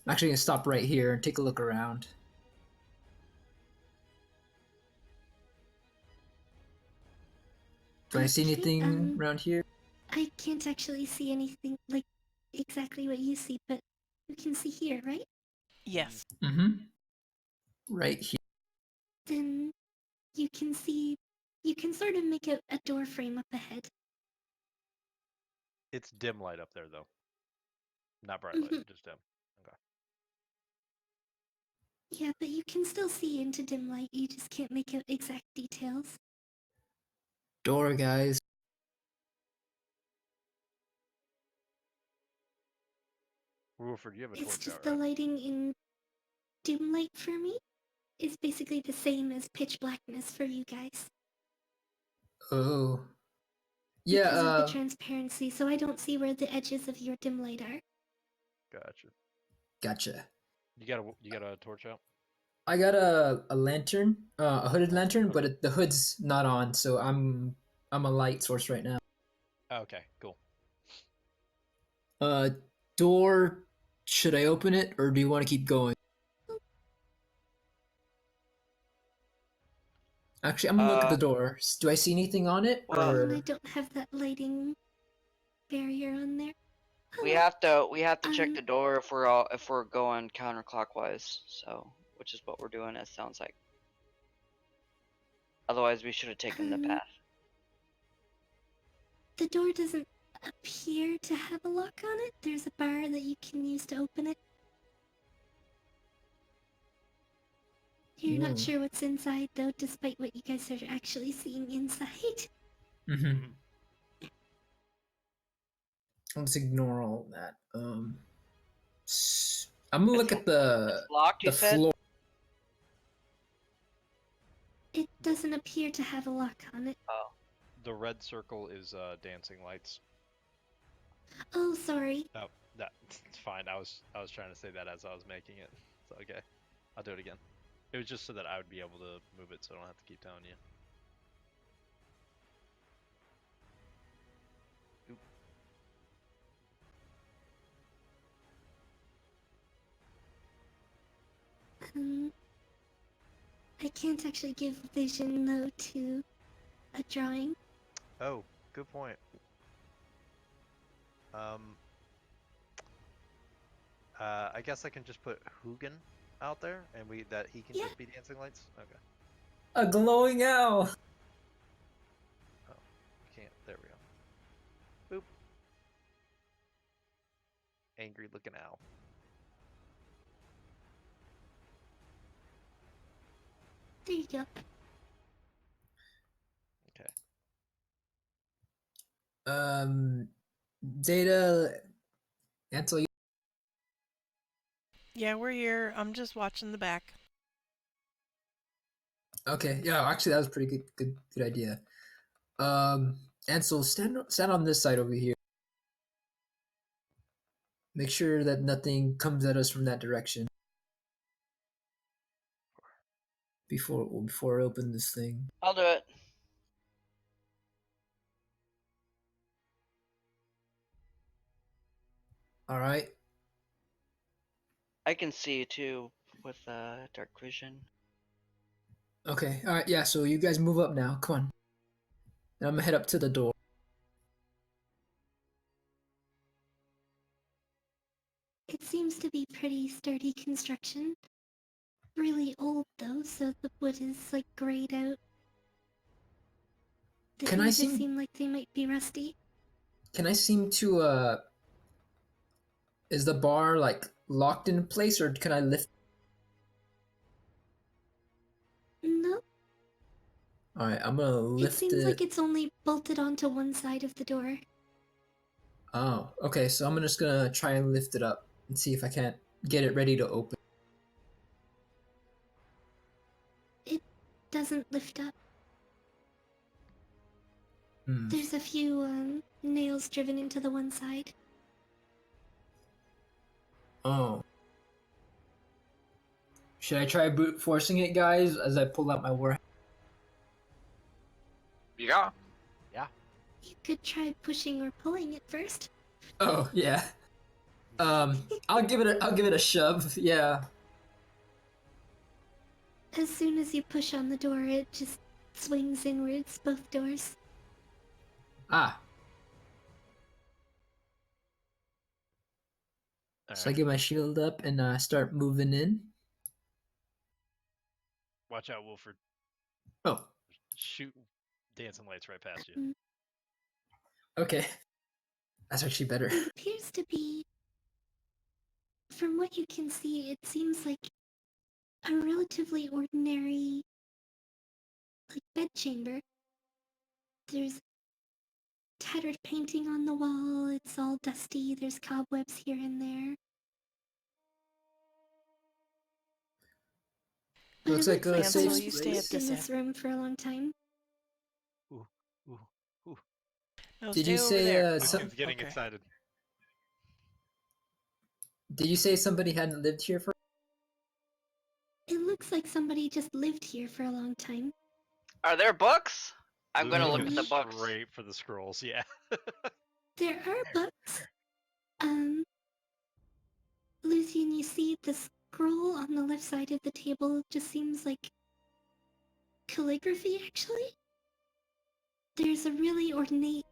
I'm actually gonna stop right here and take a look around. Do I see Okay, anything around here? I can't actually see anything like exactly what you see, but you can see here, right? Yes. Mm-hmm. Right here. Then you can see, you can sort of make out a door frame up ahead. It's dim light up there, though. Not bright light, Mhm. just dim. Okay. Yeah, but you can still see into dim light, you just can't make out exact details. Door, guys. Wolford, you have a It's torch just out, the right? lighting in dim light for me is basically the same as pitch blackness for you guys. Oh. Yeah, Because of the transparency, so I don't see where the edges of your dim light are. Gotcha. gotcha. You got a torch out? I got a lantern, a hooded lantern, Okay. but the hood's not on, so I'm a light source right now. Okay, cool. Uh, door. Should I open it, or do you want to keep going? Actually, I'm gonna look at the door. Do I see anything on it, Well, I or don't have that lighting barrier on there. we Hello. have to check the door if we're going counterclockwise. So, which is what we're doing. It sounds like. Otherwise, we should have taken the path. The door doesn't appear to have a lock on it. There's a bar that you can use to open it. You're not sure what's inside, though, despite what you guys are actually seeing inside. Mm-hmm. Let's ignore all that. I'm gonna look at It's locked, you the said? floor. It doesn't appear to have a lock on it. Oh. The red circle is dancing lights. Oh, sorry. Oh, that's fine. I was trying to say that as I was making it. So okay, I'll do it again. It was just so that I would be able to move it, so I don't have to keep telling you. Oop. I can't actually give vision, though, to a drawing. Oh, good point. I guess I can just put Hugin out there, and he can just be dancing lights. Okay. A glowing owl. Oh, can't. There we go. Boop. Angry looking owl. There you go. Okay. Data. Ansel. Yeah, we're here. I'm just watching the back. Okay. Yeah. Actually, that was a pretty good idea. Ansel, stand on this side over here. Make sure that nothing comes at us from that direction. Before I open this thing. I'll do it. All right. I can see too with dark vision. Okay. All right. Yeah. So you guys move up now. Come on. And I'm gonna head up to the door. It seems to be pretty sturdy construction. Really old, though, so the wood is, like, grayed out. The Can I hinges seem like they might be rusty. Can I seem to Is the bar like locked in place, or can I lift? No. All right, I'm gonna lift it. Seems like it's only bolted onto one side of the door. Oh, okay. So I'm just gonna try and lift it up and see if I can't get it ready to open. It doesn't lift up. There's a few nails driven into the one side. Oh. Should I try brute forcing it, guys, as I pull out my war? Yeah. Yeah. You could try pushing or pulling it first. Oh, yeah. I'll give it a shove. Yeah. As soon as you push on the door, it just swings inwards, both doors. Ah. So I Alright. get my shield up and start moving in. Watch out, Wolford. Oh, Shoot dancing lights right past you. Mm, okay. That's actually better. It appears to be, from what you can see, it seems like a relatively ordinary, like, bedchamber. There's tattered painting on the wall, it's all dusty, there's cobwebs here and there. But Looks it like looks a like Ansel, safe you someone's stay space. at lived in this this end. room for a long time. Ooh, ooh, ooh. No, Did stay you over say there. Lucian's getting Okay. excited. Did you say somebody hadn't lived here for? It looks like somebody just lived here for a long time. Are there books? I'm gonna Lucian look at goes the books. straight for the scrolls. Yeah. There are books. Lucian, you see the scroll on the left side of the table just seems like calligraphy, actually. There's a really ornate,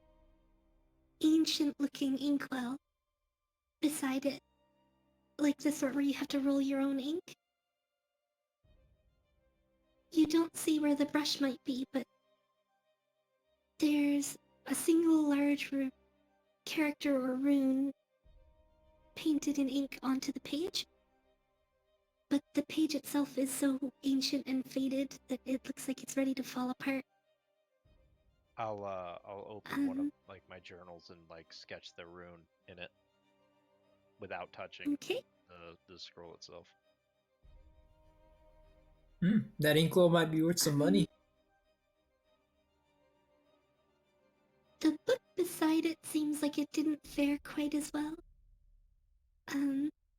ancient-looking inkwell beside it. Like the sort where you have to roll your own ink. You don't see where the brush might be, but there's a single large character or rune painted in ink onto the page. But the page itself is so ancient and faded that it looks like it's ready to fall apart. I'll open one of Um, like my journals and like sketch the rune in it without touching Okay. the scroll itself. That inkwell might be worth some money. The book beside it seems like it didn't fare quite as well.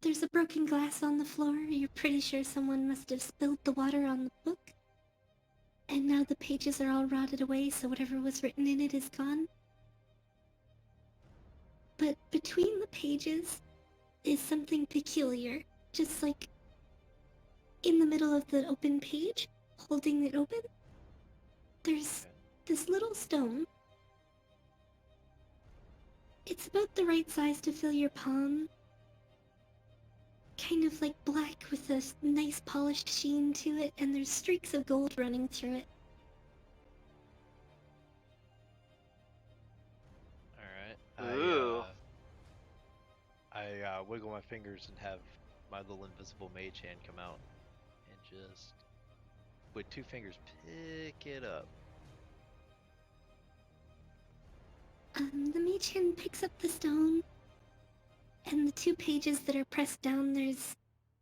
There's a broken glass on the floor. You're pretty sure someone must have spilled the water on the book. And now the pages are all rotted away, so whatever was written in it is gone. But between the pages is something peculiar. Just like in the middle of the open page, holding it open, there's this little stone. It's about the right size to fill your palm. Kind of like black with a nice polished sheen to it, and there's streaks of gold running through it. All right. Ooh. I wiggle my fingers and have my little invisible mage hand come out and just with two fingers pick it up. The mage hand picks up the stone, and the two pages that are pressed down, there's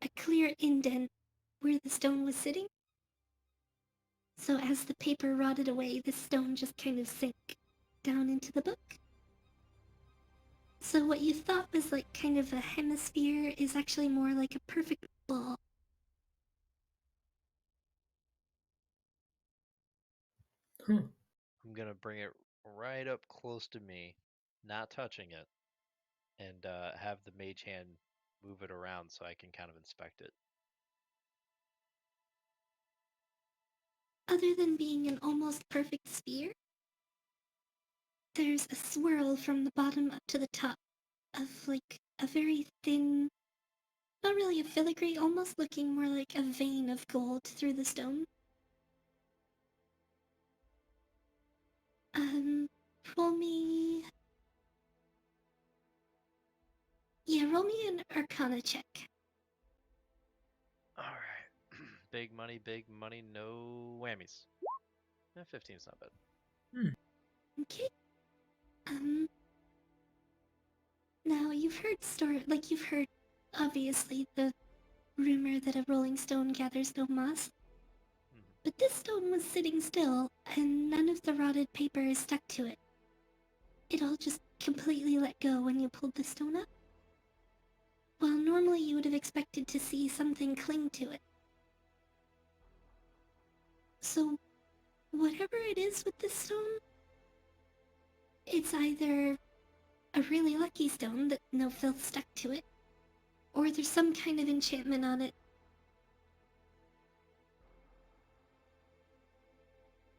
a clear indent where the stone was sitting. So as the paper rotted away, the stone just kind of sank down into the book. So what you thought was like kind of a hemisphere is actually more like a perfect ball. I'm gonna bring it right up close to me, not touching it, and have the mage hand move it around so I can kind of inspect it. Other than being an almost perfect sphere, there's a swirl from the bottom up to the top of like a very thin, not really a filigree, almost looking more like a vein of gold through the stone. Roll me... Yeah, roll me an Arcana check. Alright. Big money, no whammies. 15's not bad. Okay. Now you've heard you've heard, obviously, the rumor that a rolling stone gathers no moss. Mhm. But this stone was sitting still, and none of the rotted paper is stuck to it. It all just completely let go when you pulled the stone up. While normally you would have expected to see something cling to it. So, whatever it is with this stone, it's either a really lucky stone that no filth stuck to it, or there's some kind of enchantment on it.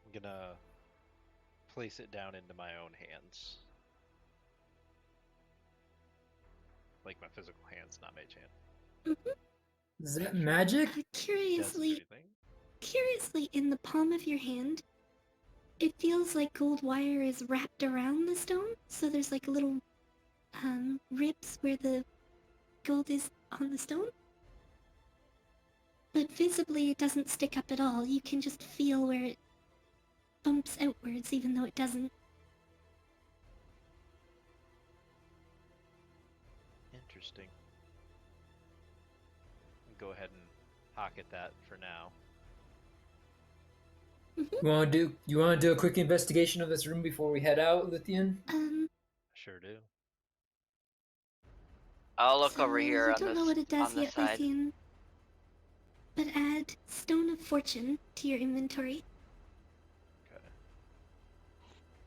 I'm gonna place it down into my own hands. Like my physical hands, not mage hand. Is that magic? Uh, Does curiously, anything? curiously, in the palm of your hand, it feels like gold wire is wrapped around the stone. So there's like little ribs where the gold is on the stone. But visibly, it doesn't stick up at all. You can just feel where it bumps outwards, even though it doesn't. Interesting. Go ahead and pocket that for now. You wanna do a quick investigation of this room before we head out, Lithian? Sure do. I'll look so over here you on don't know this what it does on the yet, side. Lithian. But add Stone of Fortune to your inventory. Okay.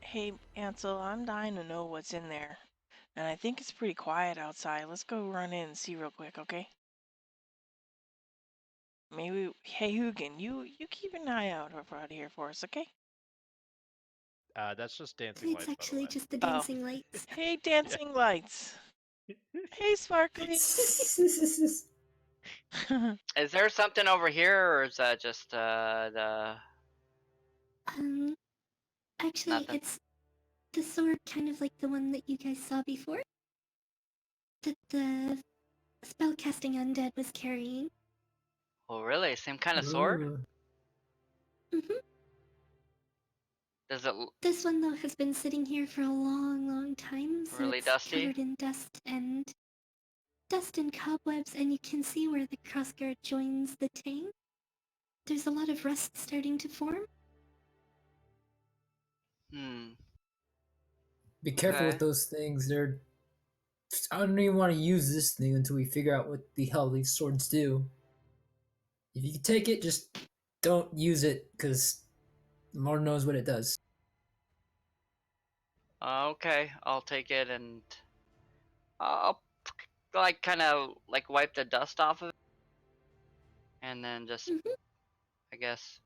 Hey, Ansel, I'm dying to know what's in there. And I think it's pretty quiet outside. Let's go run in and see real quick, okay? Maybe, hey, Hugin, you keep an eye out here for us, okay? That's just dancing It's lights, by actually the way. just the Oh. dancing lights. Hey, dancing lights. Hey, Sparkly. Is there something over here, or is that just the Actually, nothing? it's the sword, kind of like the one that you guys saw before, that the spellcasting undead was carrying. Oh, really? Same kind of sword? Ooh. Does it This one, though, has been sitting here for a long, long time, so really it's dusty? covered in dust and cobwebs, and you can see where the crossguard joins the tang. There's a lot of rust starting to form. Hmm. Be careful with Okay. those things. I don't even want to use this thing until we figure out what the hell these swords do. If you can take it, just don't use it, because Lord knows what it does. Okay, I'll take it and I'll like kind of like wipe the dust off of it, and then just I guess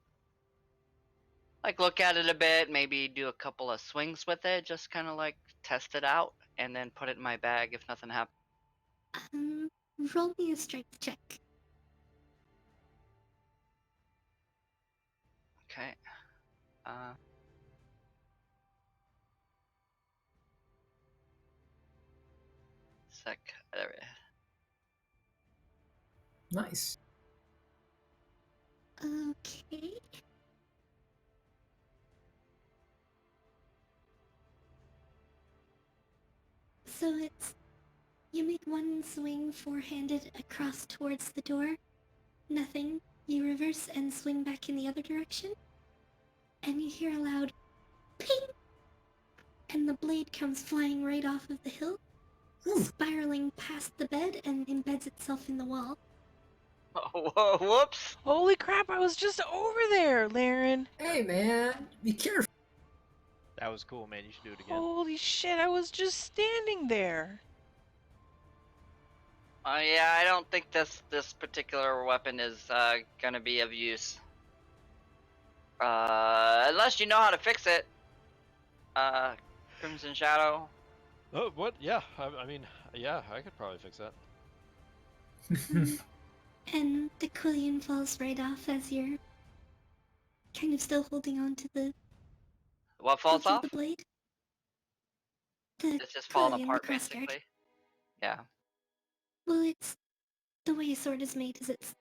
like look at it a bit, maybe do a couple of swings with it, just kind of like test it out, and then put it in my bag if nothing happens. Roll me a strength check. Okay. Uh. Sec. There. Nice. Okay. So it's... You make one swing four-handed across towards the door. Nothing. You reverse and swing back in the other direction. And you hear a loud ping! And the blade comes flying right off of the hill, spiraling past the bed and embeds itself in the wall. Whoa, whoops! Holy crap, I was just over there, Laren. Hey, man, be careful. That was cool, man. You should do it again. Holy shit, I was just standing there. Yeah, I don't think this particular weapon is gonna be of use. Unless you know how to fix it. Crimson Shadow. Oh, what? Yeah. I mean, yeah, I could probably fix that. And the quillion falls right off as you're kind of still holding on to the What falls hilt of off? the blade. The It's just falling quillion, apart, the crossguard. basically. Yeah. Well, it's the way a sword is made. Is it's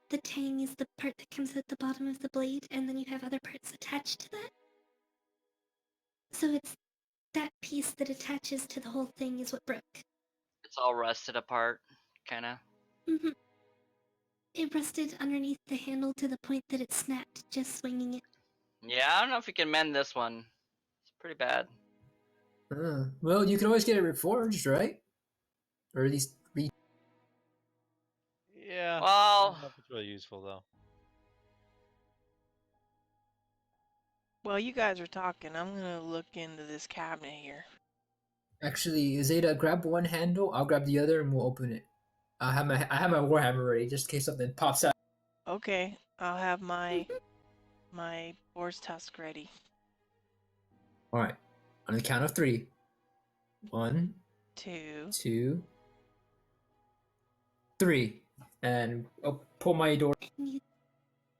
the tang is the part that comes at the bottom of the blade, and then you have other parts attached to that. So it's that piece that attaches to the whole thing is what broke. It's all rusted apart, kinda. Mm-hmm. It rusted underneath the handle to the point that it snapped just swinging it. Yeah, I don't know if you can mend this one. It's pretty bad. Well, you can always get it reforged, right? Or at least Yeah. I Well, don't know if it's really useful though. Well, you guys are talking. I'm gonna look into this cabinet here. Actually, Zeta, grab one handle, I'll grab the other, and we'll open it. I have my warhammer ready just in case something pops out. Okay, I'll have my Mhm. my boar's tusk ready. All right, on the count of 3. 1, 2. 2, 3, and pull my door. And you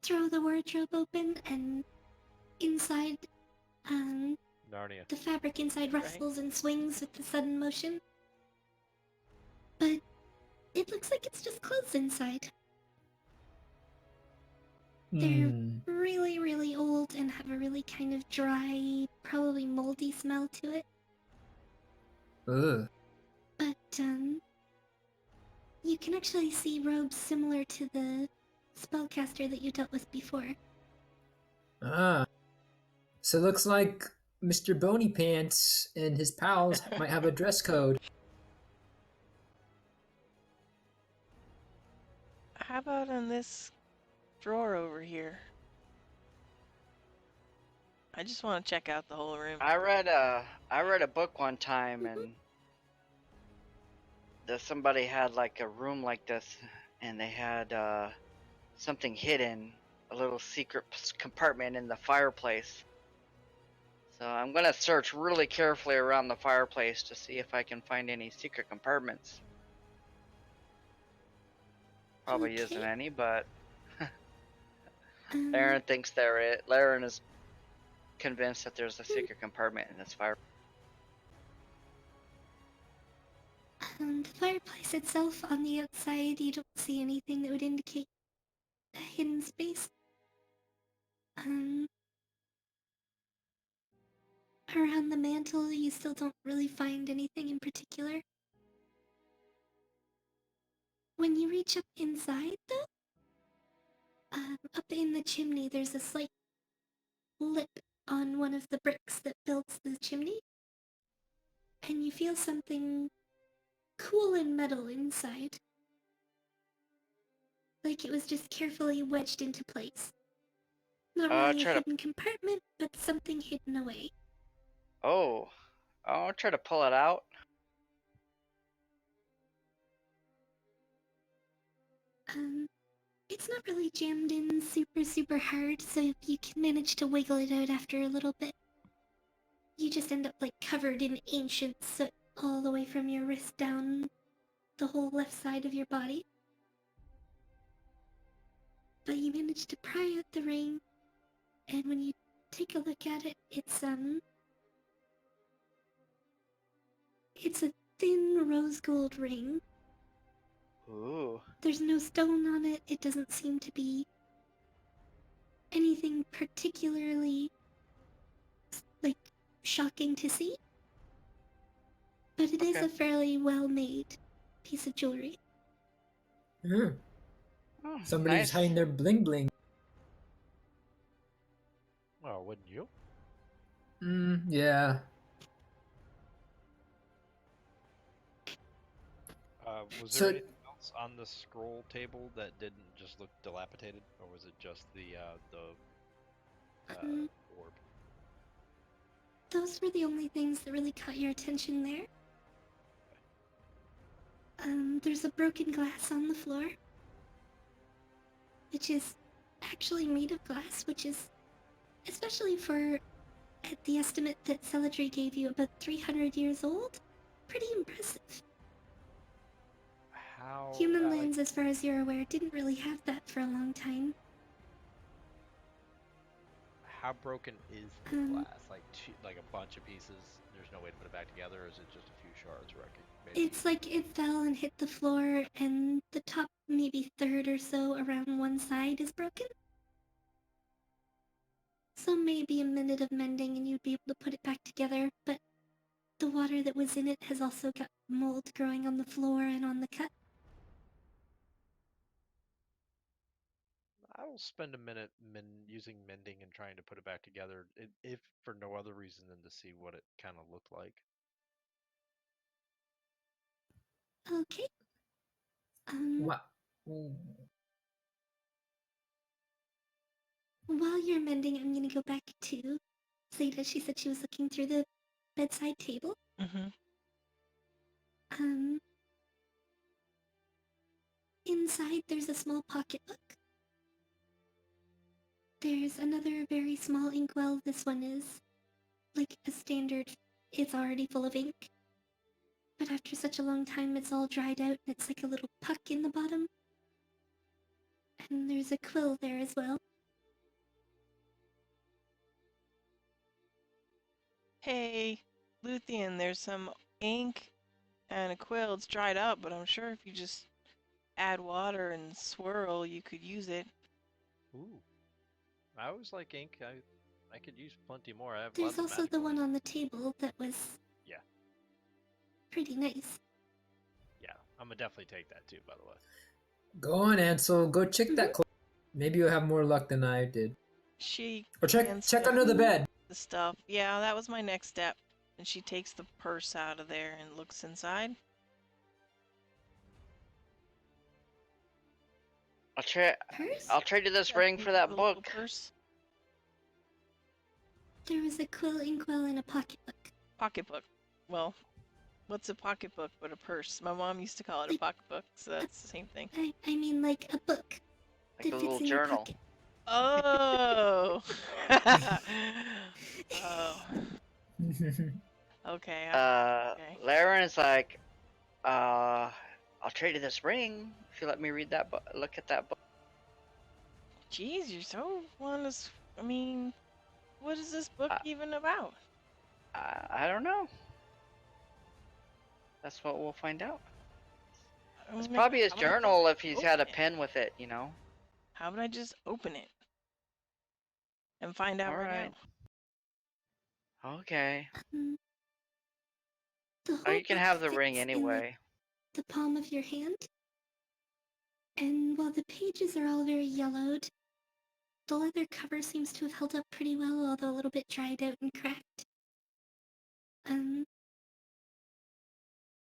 throw the wardrobe open, and inside, Narnia. the fabric inside Right. rustles and swings with the sudden motion. But it looks like it's just clothes inside. They're Hmm. really, really old and have a really kind of dry, probably moldy smell to it. Ugh. But, you can actually see robes similar to the spellcaster that you dealt with before. Ah. So it looks like Mr. Bony Pants and his pals might have a dress code. How about in this drawer over here? I just want to check out the whole room. I read a book one time, and somebody had like a room like this, and they had something hidden, a little secret compartment in the fireplace. So I'm gonna search really carefully around the fireplace to see if I can find any secret compartments. Probably isn't Okay. any, but Um, Laren thinks there is. Laren is convinced that there's a secret compartment in this fire. the fireplace itself, on the outside, you don't see anything that would indicate a hidden space. Um, around the mantle, you still don't really find anything in particular. When you reach up inside, though, up in the chimney, there's a slight lip on one of the bricks that builds the chimney, and you feel something cool and metal inside. Like it was just carefully wedged into place. Not really a Try to. hidden compartment, but something hidden away. Oh, I'll try to pull it out. It's not really jammed in super hard, so you can manage to wiggle it out after a little bit. You just end up like covered in ancient soot all the way from your wrist down the whole left side of your body. But you manage to pry out the ring, and when you take a look at it, it's a thin rose gold ring. Ooh. There's no stone on it. It doesn't seem to be anything particularly like shocking to see. But it is Okay. a fairly well-made piece of jewelry. Hmm. Oh, Somebody's nice. hiding their bling bling. Oh, wouldn't you? Yeah. Was So- there anything else on the scroll table that didn't just look dilapidated, or was it just the Um, orb? Those were the only things that really caught your attention there. There's a broken glass on the floor, which is actually made of glass, which is, especially for at the estimate that Celadri gave you, about 300 years old, pretty impressive. How? Human lands, as far as you're aware, didn't really have that for a long time. How broken is the Um, glass? Like a bunch of pieces. There's no way to put it back together, or is it just a few shards wrecking? Maybe. It's like it fell and hit the floor, and the top maybe third or so around one side is broken. So maybe a minute of mending and you'd be able to put it back together, but the water that was in it has also got mold growing on the floor and on the cut. I will spend a minute using mending and trying to put it back together, if for no other reason than to see what it kind of looked like. Okay. What? While you're mending, I'm gonna go back to Zeta. She said she was looking through the bedside table. Mm-hmm. Um, Inside, there's a small pocketbook. There's another very small inkwell. This one is like a standard, it's already full of ink. But after such a long time, it's all dried out and it's like a little puck in the bottom. And there's a quill there as well. Hey, Luthien, there's some ink and a quill. It's dried up, but I'm sure if you just add water and swirl, you could use it. Ooh. I always like ink. I could use plenty more. I have There's lots of also magic the one ones. on the table that was Yeah. pretty nice. Yeah, I'm gonna definitely take that too, by the way. Go on, Ansel. Go check that Mhm. closet. Maybe you'll have more luck than I did. She Or check hands check the- under the bed. the stuff. Yeah, that was my next step. And she takes the purse out of there and looks inside. Purse? I'll trade you this Yeah, ring the for that little book. Purse. There was a quill, inkwell, and a pocketbook. Pocketbook. Well, what's a pocketbook but a purse? My mom used to call it a Like- pocketbook, so that's the same thing. I mean, like a book Like that a fits little in your journal. pocket. Oh. Oh. Okay. Okay. Laren's like, I'll trade you this ring if you let me read that book. Look at that book. Jeez, you're so honest. I mean, what is this book even about? I don't know. That's what we'll find out. I It's mean, probably his how about I journal just if he's had a open it? pen with it, you know? How would I just open it and find out right Alright. now? Okay. Um, the Oh, whole you can book have the ring fits in, like, anyway. the palm of your hand. And while the pages are all very yellowed, the leather cover seems to have held up pretty well, although a little bit dried out and cracked.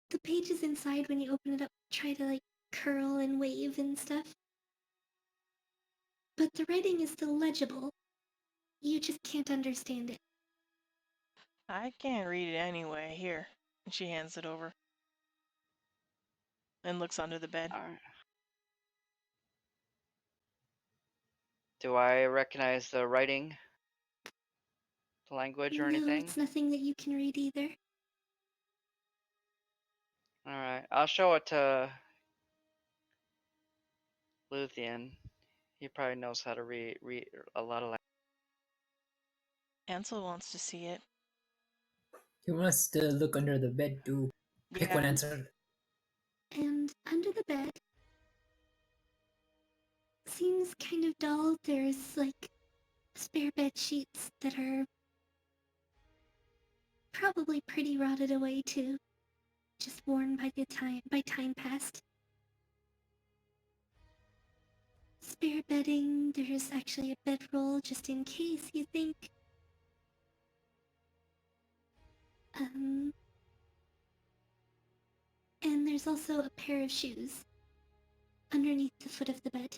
The pages inside, when you open it up, try to like curl and wave and stuff. But the writing is still legible. You just can't understand it. I can't read it anyway. Here. And she hands it over. And looks under the bed. Alright. Do I recognize the writing? The language or No, anything? it's nothing that you can read either. Alright. I'll show it to Luthien. He probably knows how to read a lot of language. Ansel wants to see it. He wants to look under the bed too. Pick one Yeah. answer. And under the bed seems kind of dull. There's like spare bed sheets that are probably pretty rotted away too. Just worn by time past. Spare bedding, there's actually a bedroll just in case you think. And there's also a pair of shoes underneath the foot of the bed.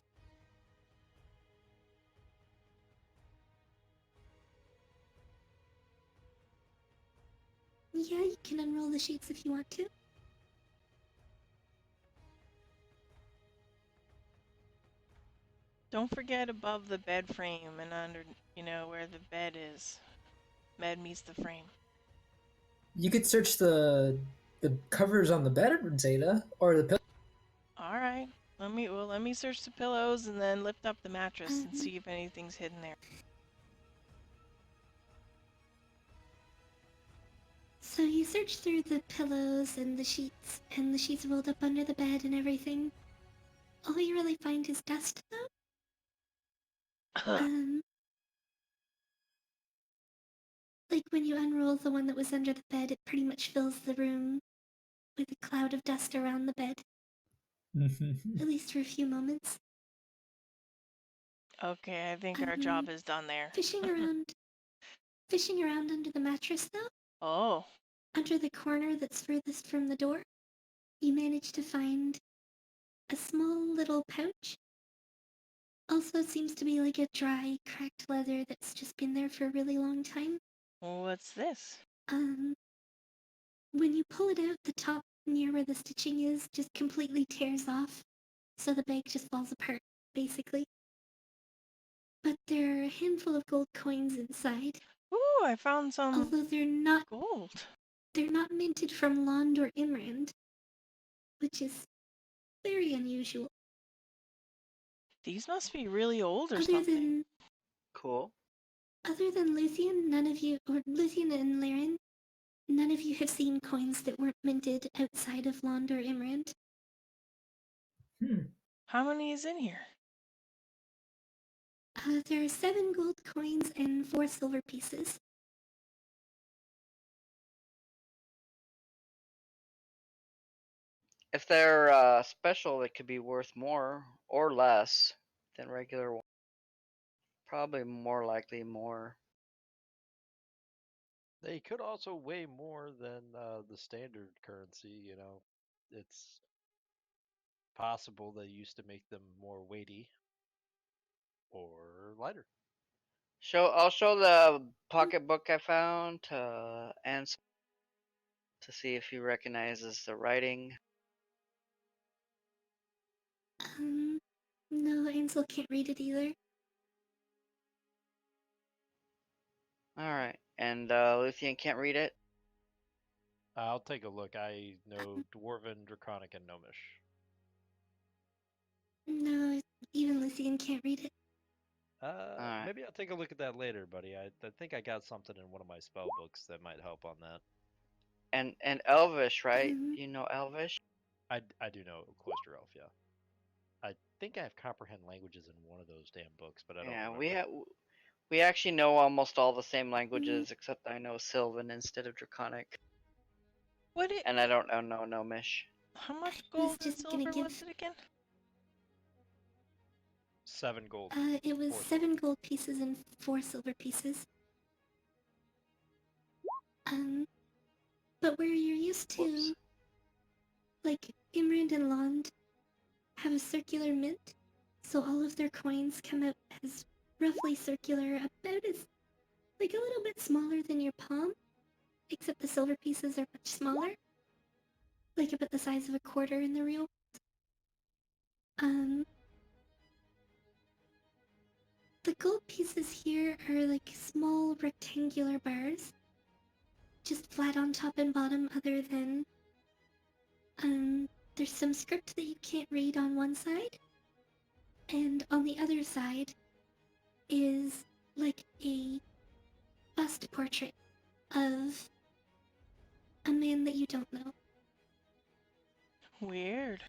Yeah, you can unroll the sheets if you want to. Don't forget above the bed frame and under, where the bed is. Bed meets the frame. You could search the covers on the bed, Zeta, or the pillow. All right. Let me search the pillows and then lift up the mattress and Mhm. see if anything's hidden there. So you search through the pillows and the sheets rolled up under the bed and everything. All you really find is dust, though. Like when you unroll the one that was under the bed, it pretty much fills the room with a cloud of dust around the bed, at least for a few moments. Okay, I think our job is done there. Fishing around under the mattress, though, Oh, under the corner that's furthest from the door, you manage to find a small little pouch. Also seems to be like a dry, cracked leather that's just been there for a really long time. what's this? When you pull it out, the top near where the stitching is just completely tears off. so the bag just falls apart, basically. But there are a handful of gold coins inside, Ooh, I found some although gold. they're not minted from Lond or Imrand, which is very unusual. These must be really old or Other something. than Cool. other than Luthien, none of you, or Luthien and Laren, none of you have seen coins that weren't minted outside of Lond or Imrand. Hmm. How many is in here? There are 7 gold coins and 4 silver pieces. If they're special, it could be worth more or less than regular one. Probably more likely more. They could also weigh more than the standard currency. You know, it's possible they used to make them more weighty or lighter. I'll show the pocketbook I found to Ansel to see if he recognizes the writing. No, Ansel can't read it either. Alright, and Luthien can't read it? I'll take a look. I know Dwarven, Draconic, and Gnomish. No, even Luthien can't read it. Alright. Maybe I'll take a look at that later, buddy. I think I got something in one of my spell books that might help on that. And Elvish, right? Mhm. You know Elvish? I do know Cloister Elf, yeah. I think I have comprehend languages in one of those damn books, but I don't Yeah, remember. we actually know almost all the same languages, except I know Sylvan instead of Draconic. What it? And I don't know Gnomish. How much I was gold and just gonna silver was give. it again? 7 gold. It was 4 7 silver. gold pieces and 4 silver pieces. But where you're used to, Whoops. like Imrand and Lond have a circular mint, so all of their coins come out as roughly circular, about as, like a little bit smaller than your palm, except the silver pieces are much smaller, like about the size of a quarter in the real world. The gold pieces here are like small rectangular bars, just flat on top and bottom, other than there's some script that you can't read on one side, and on the other side is like a bust portrait of a man that you don't know. Weird.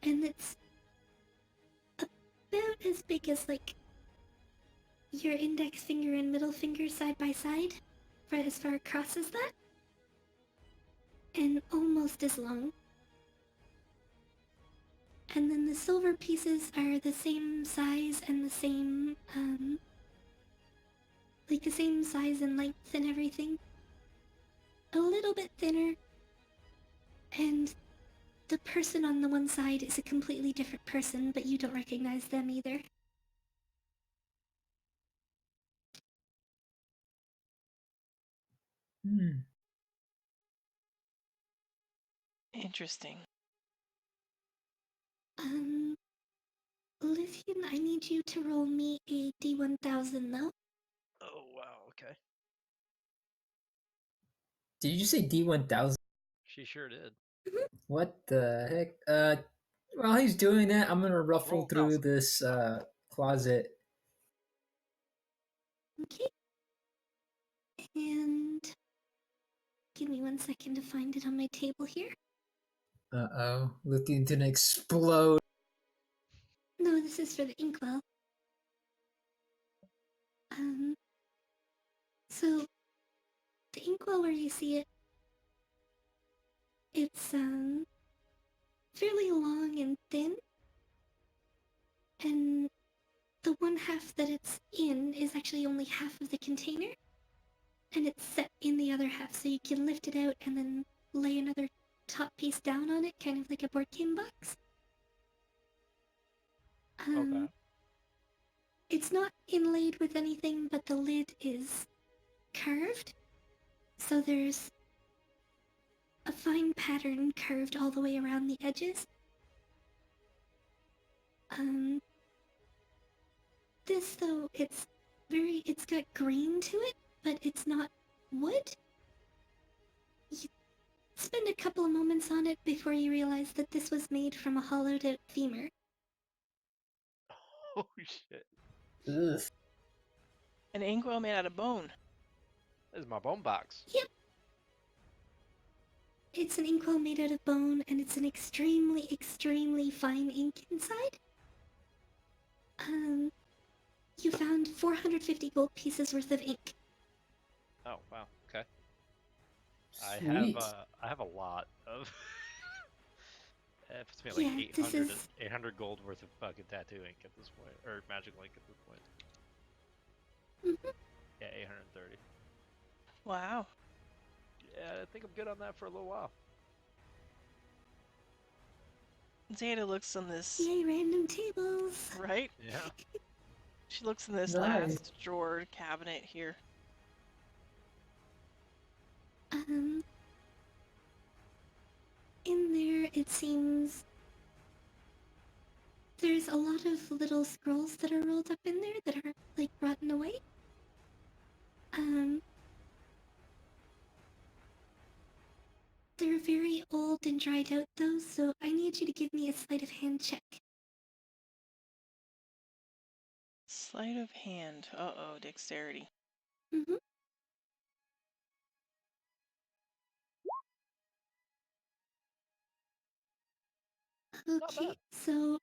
And it's about as big as like your index finger and middle finger side by side, right as far across as that, and almost as long. And then the silver pieces are the same size and the same, like the same size and length and everything. A little bit thinner, and the person on the one side is a completely different person, but you don't recognize them either. Hmm. Interesting. Lithian, I need you to roll me a D1000 though. Oh, wow, okay. Did you say D1000? She sure did. What the heck? While he's doing that, I'm gonna ruffle Roll through 1000. this closet. Okay. And give me 1 second to find it on my table here. Uh-oh. Looking to explode. No, this is for the inkwell. So the inkwell where you see it, it's fairly long and thin, and the one half that it's in is actually only half of the container, and it's set in the other half, so you can lift it out and then lay another top piece down on it, kind of like a board game box. Okay. It's not inlaid with anything, but the lid is carved, so there's a fine pattern curved all the way around the edges. This though, it's got grain to it, but it's not wood. You spend a couple of moments on it before you realize that this was made from a hollowed out femur. Oh shit! Ugh. An inkwell made out of bone. This is my bone box. Yep. It's an inkwell made out of bone, and it's an extremely, extremely fine ink inside. You found 450 gold pieces worth of ink. Oh wow. Okay. Sweet. I have a lot of. It puts me at Yeah, like this 800, is- 800 gold worth of fucking tattoo ink at this point, or magical ink at this point. Mhm. Yeah, 830. Wow. Yeah, I think I'm good on that for a little while. Zeta looks in this, Yay, random tables! right? Yeah. She looks in this Nice. last drawer cabinet here. In there, it seems there's a lot of little scrolls that are rolled up in there that aren't, like, rotten away. They're very old and dried out, though, so I need you to give me a sleight of hand check. Sleight of hand. Uh-oh, dexterity. Mm-hmm. Not Okay, bad. so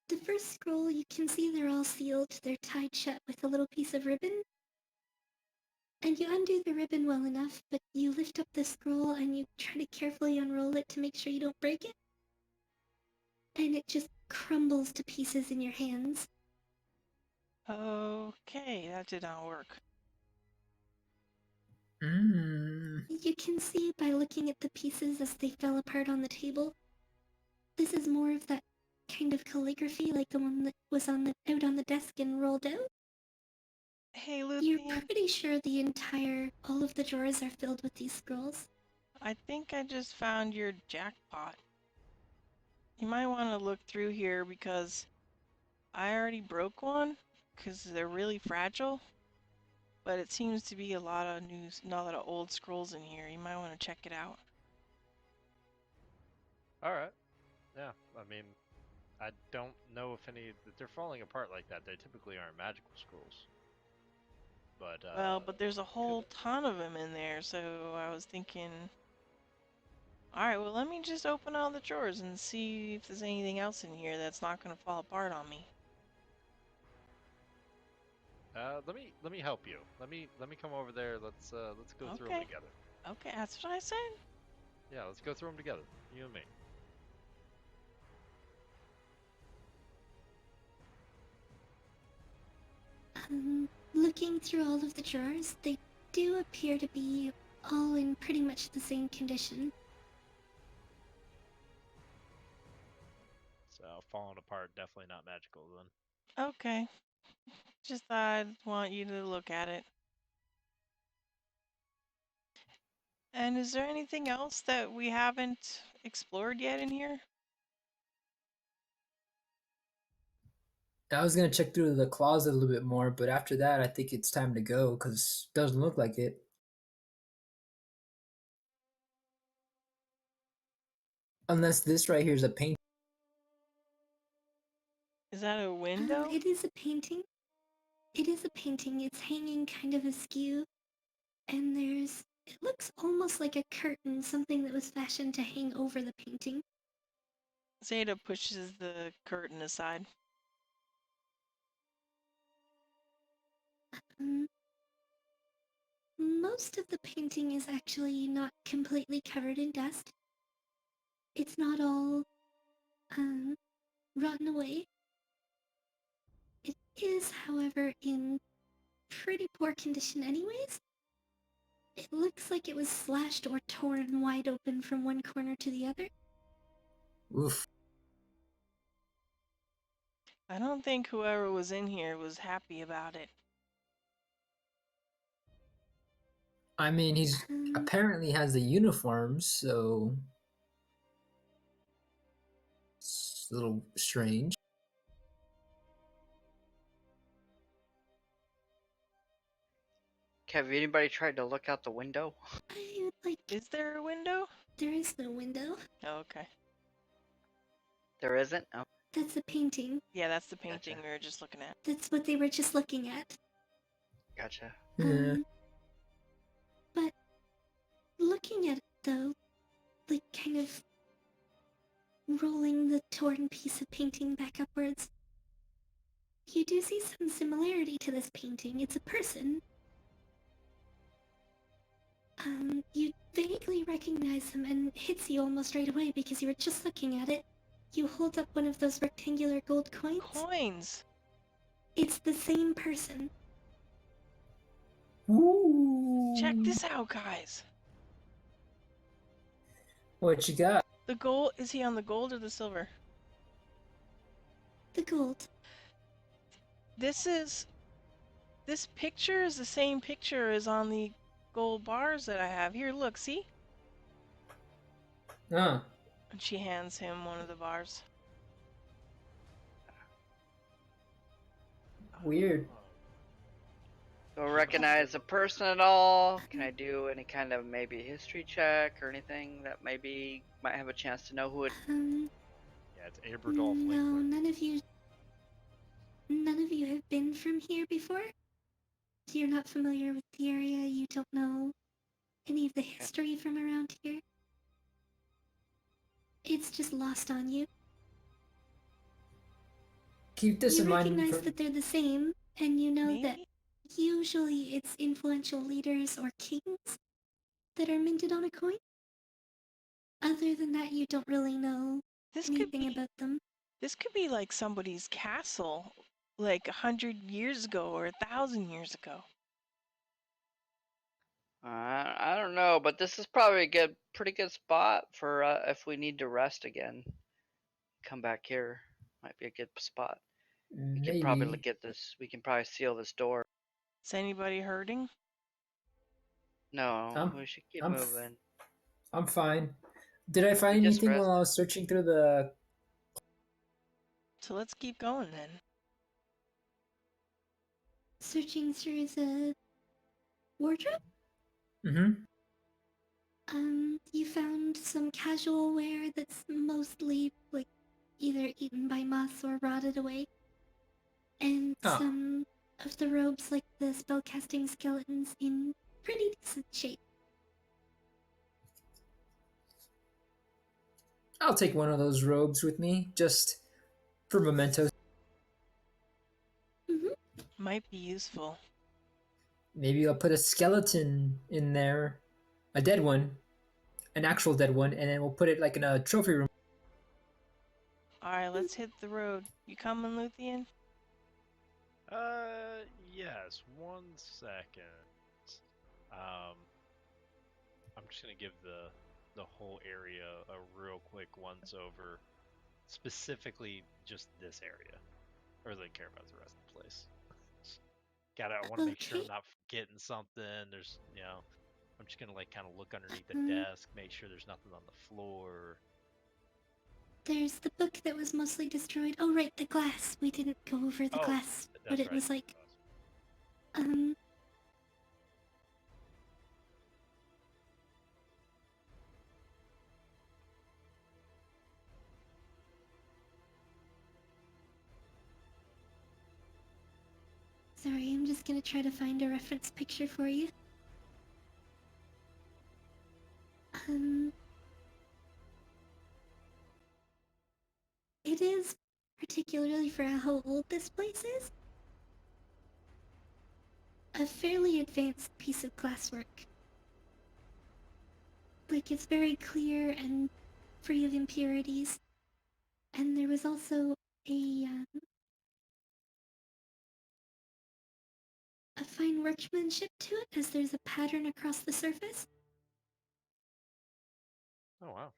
the first scroll, you can see they're all sealed. They're tied shut with a little piece of ribbon. And you undo the ribbon well enough, but you lift up the scroll and you try to carefully unroll it to make sure you don't break it. And it just crumbles to pieces in your hands. Okay, that did not work. You can see by looking at the pieces as they fell apart on the table. This is more of that kind of calligraphy like the one that was out on the desk and rolled out. Hey, You're Luthien, pretty sure all of the drawers are filled with these scrolls. I think I just found your jackpot. You might want to look through here because I already broke one because they're really fragile. But it seems to be a lot of old scrolls in here. You might want to check it out. Alright. Yeah, I mean, I don't know if if they're falling apart like that. They typically aren't magical scrolls. But, Well, but there's a whole ton of them in there, so I was thinking... Alright, well let me just open all the drawers and see if there's anything else in here that's not going to fall apart on me. let me help you. Let me come over there. Let's go through them Okay. together. Okay, that's what I said. Yeah, let's go through them together. You and me. Looking through all of the drawers, they do appear to be all in pretty much the same condition. So falling apart, definitely not magical then. Okay. Just thought I'd want you to look at it. And is there anything else that we haven't explored yet in here? I was gonna check through the closet a little bit more, but after that, I think it's time to go because it doesn't look like it. Unless this right here is a paint. Is that a window? It is a painting. It is a painting. It's hanging kind of askew, and it looks almost like a curtain, something that was fashioned to hang over the painting. Zeta pushes the curtain aside. Um, Most of the painting is actually not completely covered in dust. It's not all, rotten away. It is, however, in pretty poor condition anyways. It looks like it was slashed or torn wide open from one corner to the other. Oof. I don't think whoever was in here was happy about it. I mean, he's Um, apparently has the uniform, so it's a little strange. Have anybody tried to look out the window? I would like. Is there a window? There is no window. Oh, okay. There isn't? Oh, That's a painting. Yeah, that's the painting Gotcha. we were just looking at. That's what they were just looking at. gotcha. Yeah. But looking at it though, like kind of rolling the torn piece of painting back upwards, you do see some similarity to this painting. It's a person. You vaguely recognize him and it hits you almost right away because you were just looking at it. You hold up one of those rectangular gold coins. Coins! It's the same person. Ooh. Check this out, guys! What you got? The gold, is he on the gold or the silver? The gold. This picture is the same picture as on the gold bars that I have. Here, look, see? Ah, And she hands him one of the bars. weird. Do I recognize a person at all? Can I do any kind of maybe history check or anything that maybe might have a chance to know who it? Yeah, it's Aberdolf No, Linkler. none of you have been from here before. So you're not familiar with the area. You don't know any of the history from around here. It's just lost on you. Keep this You in mind. recognize For, that they're the same, and you know that Maybe? usually it's influential leaders or kings that are minted on a coin. Other than that, you don't really know This could anything be about them. this could be like somebody's castle, like 100 years ago or 1,000 years ago. I don't know, but this is probably a pretty good spot for if we need to rest again. Come back here. Might be a good spot. We could probably maybe. get this. We can probably seal this door. Is anybody hurting? No, I'm, we should keep I'm, moving. I'm fine. Did I We find just anything rest. while I was searching through the? So let's keep going then. Searching through the wardrobe, Mm-hmm. you found some casual wear that's mostly like either eaten by moths or rotted away, and Oh, some of the robes, like the spellcasting skeletons, in pretty decent shape. I'll take one of those robes with me, just for mementos. Might be useful. Maybe I'll put a skeleton in there, a dead one, an actual dead one, and then we'll put it like in a trophy room. Alright, let's hit the road. You coming, Luthien? Yes, 1 second. I'm just gonna give the whole area a real quick once over, specifically just this area. I really care about the rest of the place. I want to make sure I'm Okay. not forgetting something. There's, I'm just gonna like kind of look underneath the Mhm. desk, make sure there's nothing on the floor. There's the book that was mostly destroyed. Oh, right, the glass. We didn't go over the Oh, glass. What that's it right. was like. Um, sorry, I'm just gonna try to find a reference picture for you. Um, it is, particularly for how old this place is, a fairly advanced piece of glasswork. Like, it's very clear and free of impurities. And there was also a fine workmanship to it, as there's a pattern across the surface. Oh wow.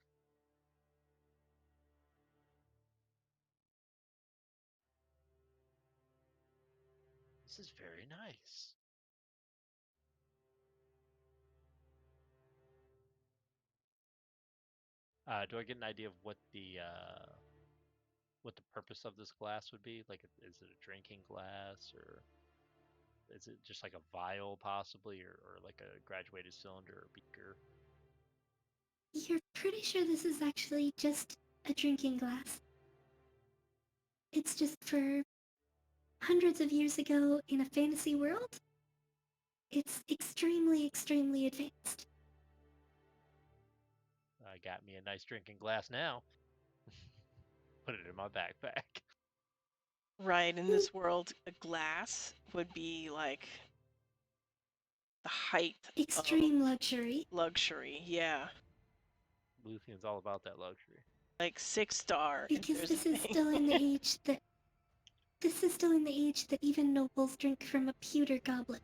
This is very nice. Do I get an idea of what the purpose of this glass would be? Like, is it a drinking glass, or is it just like a vial, possibly, or like a graduated cylinder or beaker? You're pretty sure this is actually just a drinking glass. It's just for hundreds of years ago in a fantasy world. It's extremely, extremely advanced. Got me a nice drinking glass now. Put it in my backpack. Right, in this world, a glass would be like the height Extreme of luxury. luxury. Yeah, Luthien's all about that luxury. like 6-star. if Because there's a this is thing. still in the age that even nobles drink from a pewter goblet.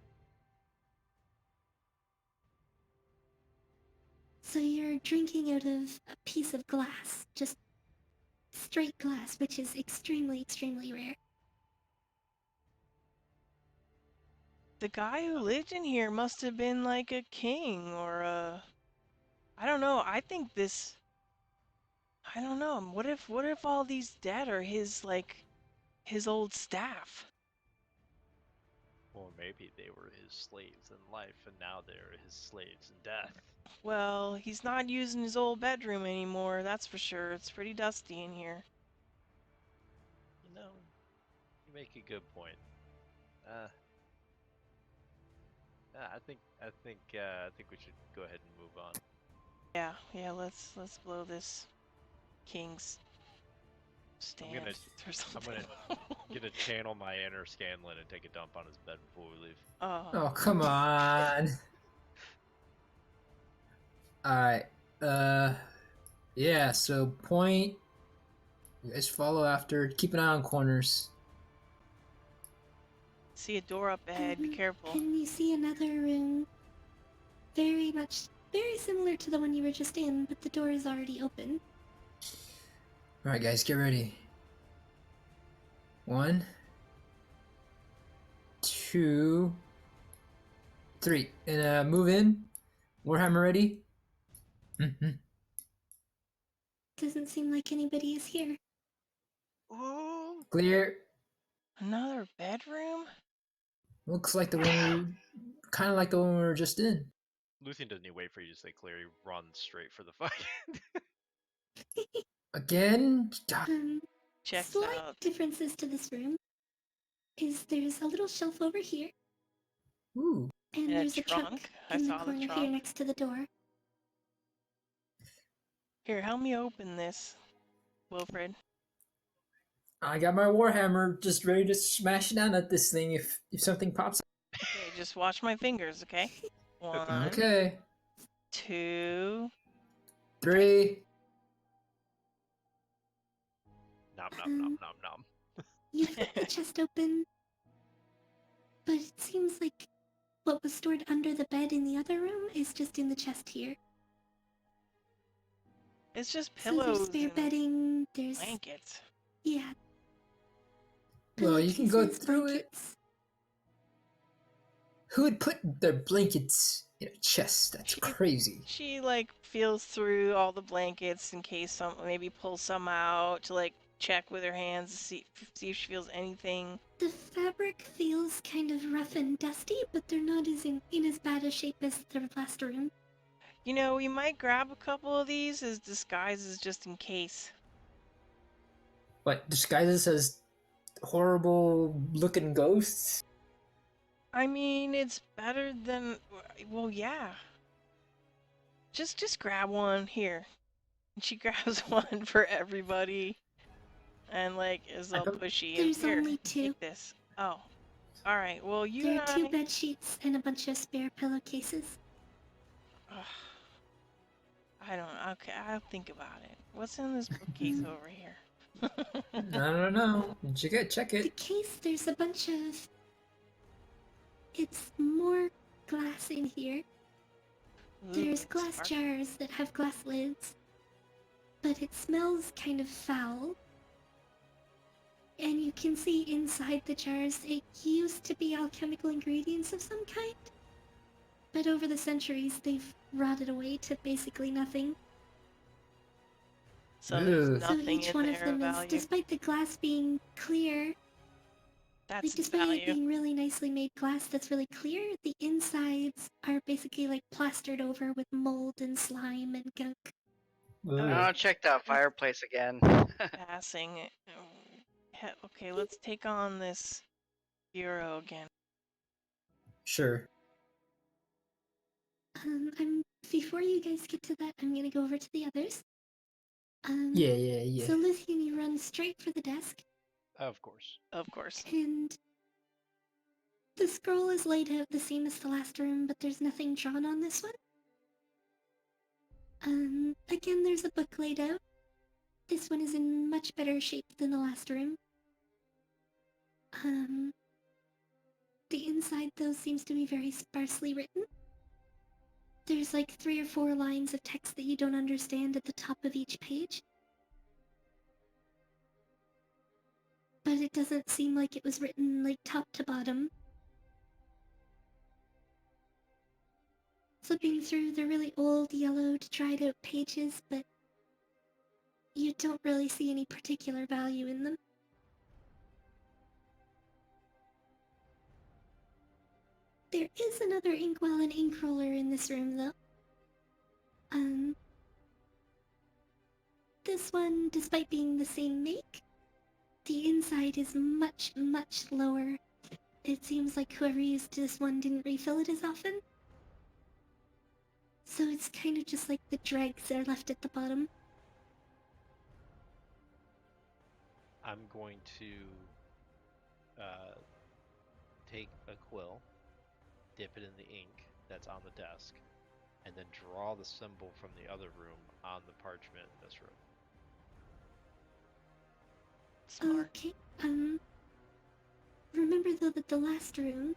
So you're drinking out of a piece of glass, just straight glass, which is extremely, extremely rare. The guy who lived in here must have been like a king or a. I don't know. I think this. I don't know. What if all these dead are his old staff? Or maybe they were his slaves in life, and now they're his slaves in death. Well, he's not using his old bedroom anymore, that's for sure. It's pretty dusty in here. You know, you make a good point. I think we should go ahead and move on. Yeah, let's blow this king's stand gonna- or I'm something. gonna channel my inner Scanlan and take a dump on his bed before we leave. Oh, come on. Alright. Yeah, so point. You guys follow after. Keep an eye on corners. See a door up ahead, be careful. And you see another room, very similar to the one you were just in, but the door is already open. Alright, guys, get ready. 1, 2, 3. And move in. Warhammer ready? Mm-hmm. Doesn't seem like anybody is here. Oh, Clear. Another bedroom? Looks like the one kind of like the one we were just in. Luthien doesn't even wait for you to say clear. He runs straight for the fight. Again? God. Checks Slight out. differences to this room is there's a little shelf over here, Ooh. and And a there's a trunk. trunk I in the saw the corner here trunk. next to the door. Here, help me open this, Wilfred. I got my Warhammer just ready to smash down at this thing if something pops up. Okay, just watch my fingers, okay? 1, Okay. 2. 3. Nom nom nom nom nom. You flip the chest open, but it seems like what was stored under the bed in the other room is just in the chest here. It's just So there's pillows spare and bedding, there's blankets. yeah. Well, you can go pillowcases, through it. blankets. Who would put their blankets in a chest? That's crazy. She like feels through all the blankets in case maybe pulls some out to like check with her hands to see if she feels anything. The fabric feels kind of rough and dusty, but they're not in as bad a shape as the last room. You know, we might grab a couple of these as disguises just in case. What, disguises as horrible looking ghosts? I mean, it's better than well, yeah. Just grab one here. And she grabs one for everybody, and like is all don't- pushy. There's and here, only 2. take this. Oh, all right. Well, you There and are 2 I. bed sheets and a bunch of spare pillowcases. Ugh. I don't. Okay, I'll think about it. What's in this bookcase over here? I don't know. Check The it. case, there's a bunch of... It's more glass in here. There's Ooh, glass spark- jars that have glass lids, but it smells kind of foul. And you can see inside the jars it used to be alchemical ingredients of some kind. But over the centuries they've rotted away to basically nothing. So there's Ooh. So nothing each in one there of them is, value. despite the glass being clear, That's like its despite it value. being really nicely made glass that's really clear, the insides are basically like plastered over with mold and slime and gunk. Ooh. I'll check that fireplace again. Passing. Okay, let's take on this bureau again. Sure. I'm before you guys get to that, I'm gonna go over to the others. Yeah. So Luthien, you run straight for the desk, Of course. Of course. and the scroll is laid out the same as the last room, but there's nothing drawn on this one. Again, there's a book laid out. This one is in much better shape than the last room. The inside, though, seems to be very sparsely written. There's like 3 or 4 lines of text that you don't understand at the top of each page. But it doesn't seem like it was written like top to bottom. Flipping through the really old, yellowed, dried out pages, but you don't really see any particular value in them. There is another inkwell and ink roller in this room, though. This one, despite being the same make, the inside is much, much lower. It seems like whoever used this one didn't refill it as often. So it's kind of just like the dregs that are left at the bottom. I'm going to take a quill, dip it in the ink that's on the desk, and then draw the symbol from the other room on the parchment in this room. Smart. Okay, remember though that the last room,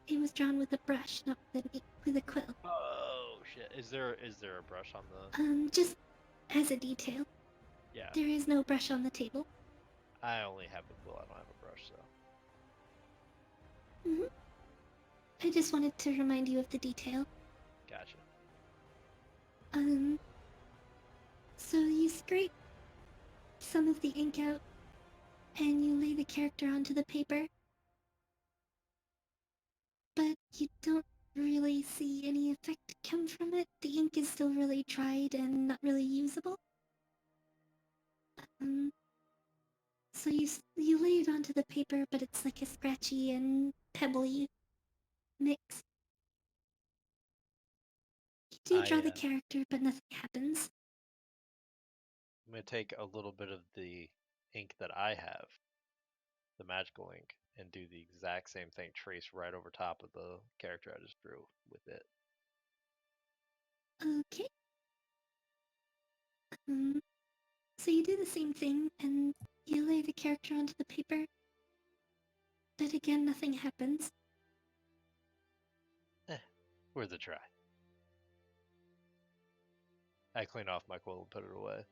it was drawn with a brush, not with a quill. Oh shit! Is there a brush on the? Just as a detail, Yeah, there is no brush on the table. I only have a quill. I don't have a brush, so. I just wanted to remind you of the detail. Gotcha. So you scrape some of the ink out, and you lay the character onto the paper. But you don't really see any effect come from it. The ink is still really dried and not really usable. So you lay it onto the paper, but it's like a scratchy and pebbly mix. You do draw the I, character, but nothing happens. I'm gonna take a little bit of the ink that I have, the magical ink, and do the exact same thing. Trace right over top of the character I just drew with it. Okay. So you do the same thing, and you lay the character onto the paper. But again, nothing happens. Worth a try. I clean off my quill and put it away.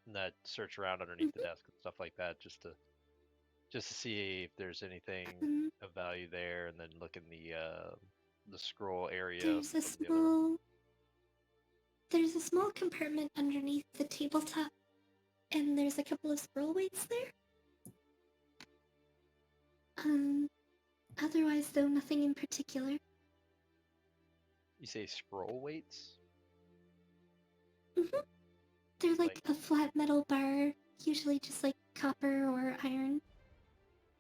And I search around underneath the desk and stuff like that just to see if there's anything Um, of value there, and then look in the scroll area. there's a of the other room. small compartment underneath the tabletop, and there's a couple of scroll weights there. Otherwise though, nothing in particular. You say scroll weights? They're like a flat metal bar, usually just like copper or iron.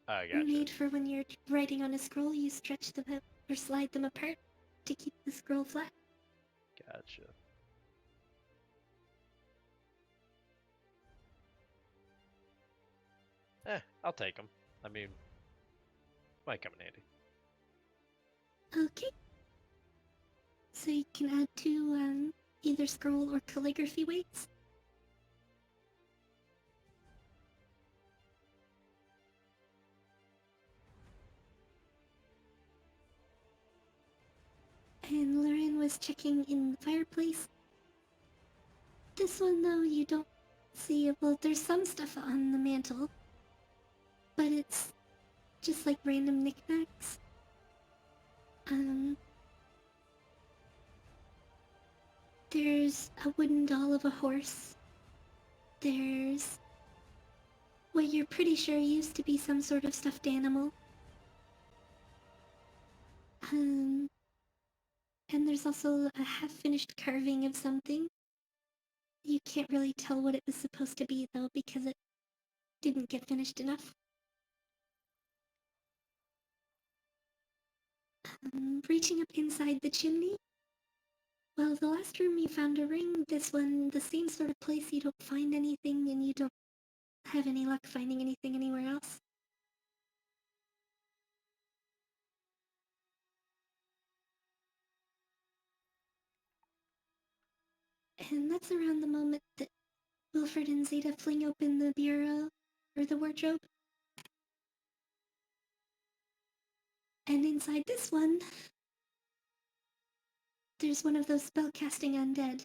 I gotcha. Made for when you're writing on a scroll, you stretch them out or slide them apart to keep the scroll flat. Gotcha. I'll take them. I mean, might come in handy. Okay. So you can add 2 either scroll or calligraphy weights. And Lorraine was checking in the fireplace. This one though, you don't see. Well, there's some stuff on the mantle, but it's just like random knickknacks. There's a wooden doll of a horse. there's what you're pretty sure used to be some sort of stuffed animal. And there's also a half-finished carving of something. You can't really tell what it was supposed to be, though, because it didn't get finished enough. Reaching up inside the chimney. Well, the last room you found a ring, this one, the same sort of place you don't find anything and you don't have any luck finding anything anywhere else. And that's around the moment that Wilfred and Zeta fling open the bureau, or the wardrobe. And inside this one, there's one of those spellcasting undead.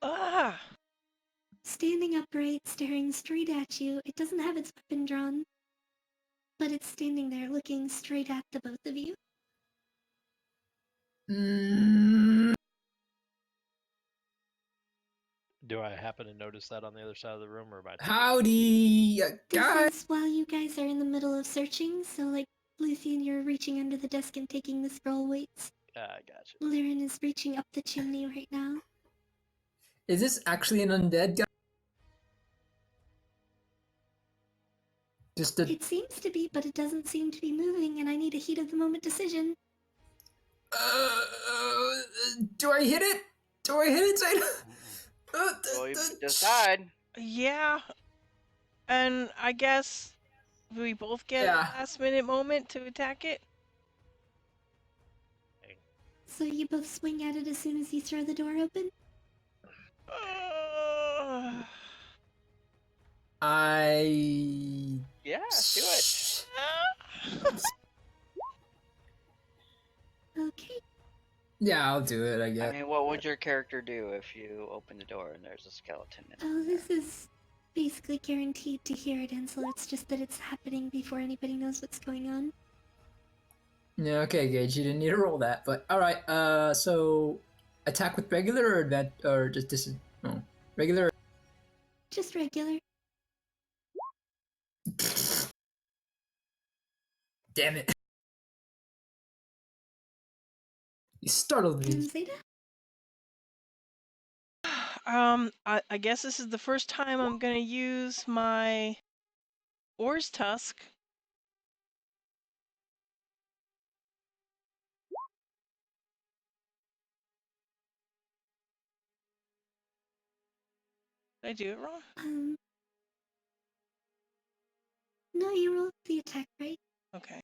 Ah! Standing upright, staring straight at you. It doesn't have its weapon drawn, but it's standing there looking straight at the both of you. Mm, Do I happen to notice that on the other side of the room, or am I too howdy, guys. This is while you guys are in the middle of searching, so like Luthien, you're reaching under the desk and taking the scroll weights. I gotcha. Liren is reaching up the chimney right now. Is this actually an undead guy? Just a. It seems to be, but it doesn't seem to be moving, and I need a heat of the moment decision. Do I hit it? Do I hit it, Zeta? Well, you decide. Yeah. And I guess we both get Yeah. a last minute moment to attack it. So you both swing at it as soon as you throw the door open? I. Yeah, do it. Okay. Yeah, I'll do it, I I guess. mean, what would your character do if you open the door and there's a skeleton in Oh, there? this is basically guaranteed to hear it, Ansel. It's just that it's happening before anybody knows what's going on. Yeah, okay, Gage, you didn't need to roll that, but alright, so attack with regular or or just this no. Regular. Just regular. Damn it. You startled me. And Zeta? I guess this is the first time I'm gonna use my Oar's Tusk. Did I do it wrong? No, you rolled the attack right. Okay.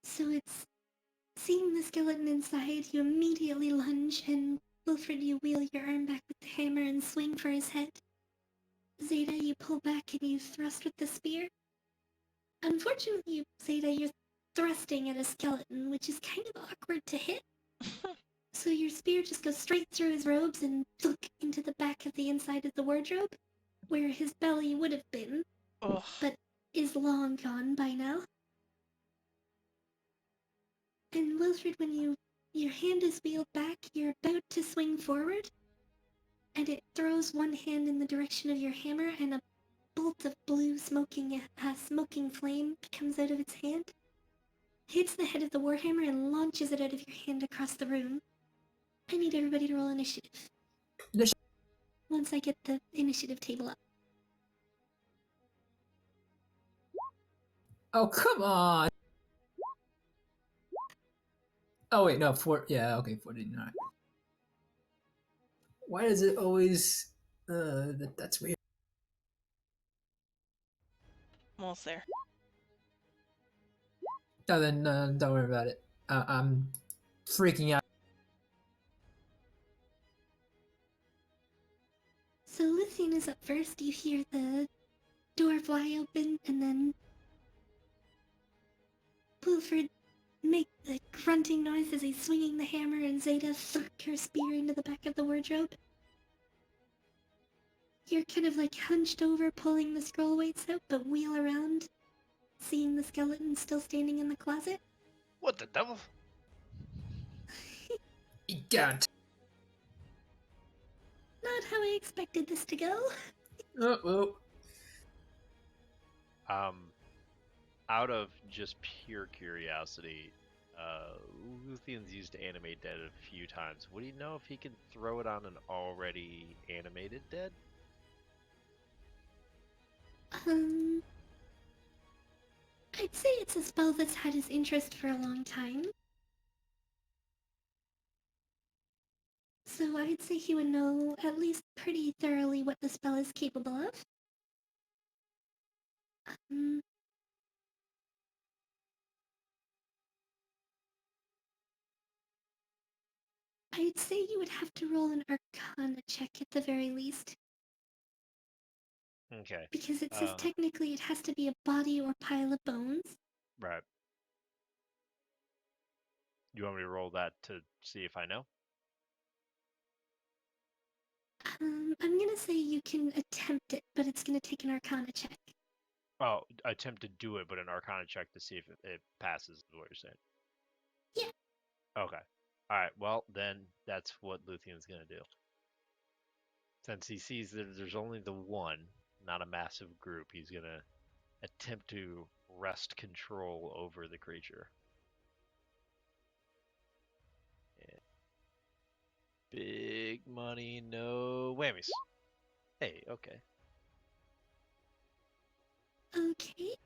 So it's seeing the skeleton inside, you immediately lunge, and Wilfred, you wheel your arm back with the hammer and swing for his head. Zeta, you pull back and you thrust with the spear. Unfortunately, Zeta, you're thrusting at a skeleton, which is kind of awkward to hit. So your spear just goes straight through his robes and into the back of the inside of the wardrobe, where his belly would have been, Ugh. but is long gone by now. And Wilfred, when your hand is wheeled back, you're about to swing forward, and it throws one hand in the direction of your hammer, and a bolt of blue smoking flame comes out of its hand, hits the head of the warhammer, and launches it out of your hand across the room. I need everybody to roll initiative. Once I get the initiative table up. Oh, come on. Oh, wait, no, 4. Yeah, okay, 14. Alright. Why is it always. That's weird. Almost there. No, then don't worry about it. I'm freaking out. So Luthien is up first. You hear the door fly open, and then Wilfred make the grunting noise as he's swinging the hammer, and Zeta thunk her spear into the back of the wardrobe. You're kind of like hunched over, pulling the scroll weights out, but wheel around. seeing the skeleton still standing in the closet. What the devil? Egad. Not how I expected this to go. Oh, well. Out of just pure curiosity, Luthion's used animate dead a few times. Would he know if he can throw it on an already animated dead? I'd say it's a spell that's had his interest for a long time. So I'd say he would know at least pretty thoroughly what the spell is capable of. Um, I'd say you would have to roll an Arcana check at the very least, Okay. because it says technically it has to be a body or pile of bones. Right. You want me to roll that to see if I know? I'm gonna say you can attempt it, but it's gonna take an Arcana check. Oh, attempt to do it, but an Arcana check to see if it passes is what you're saying. Yeah. Okay. Alright, well, then that's what Luthion's gonna do. Since he sees that there's only the one, not a massive group, he's gonna attempt to wrest control over the creature. Yeah. Big money, no whammies. Hey, okay. Okay.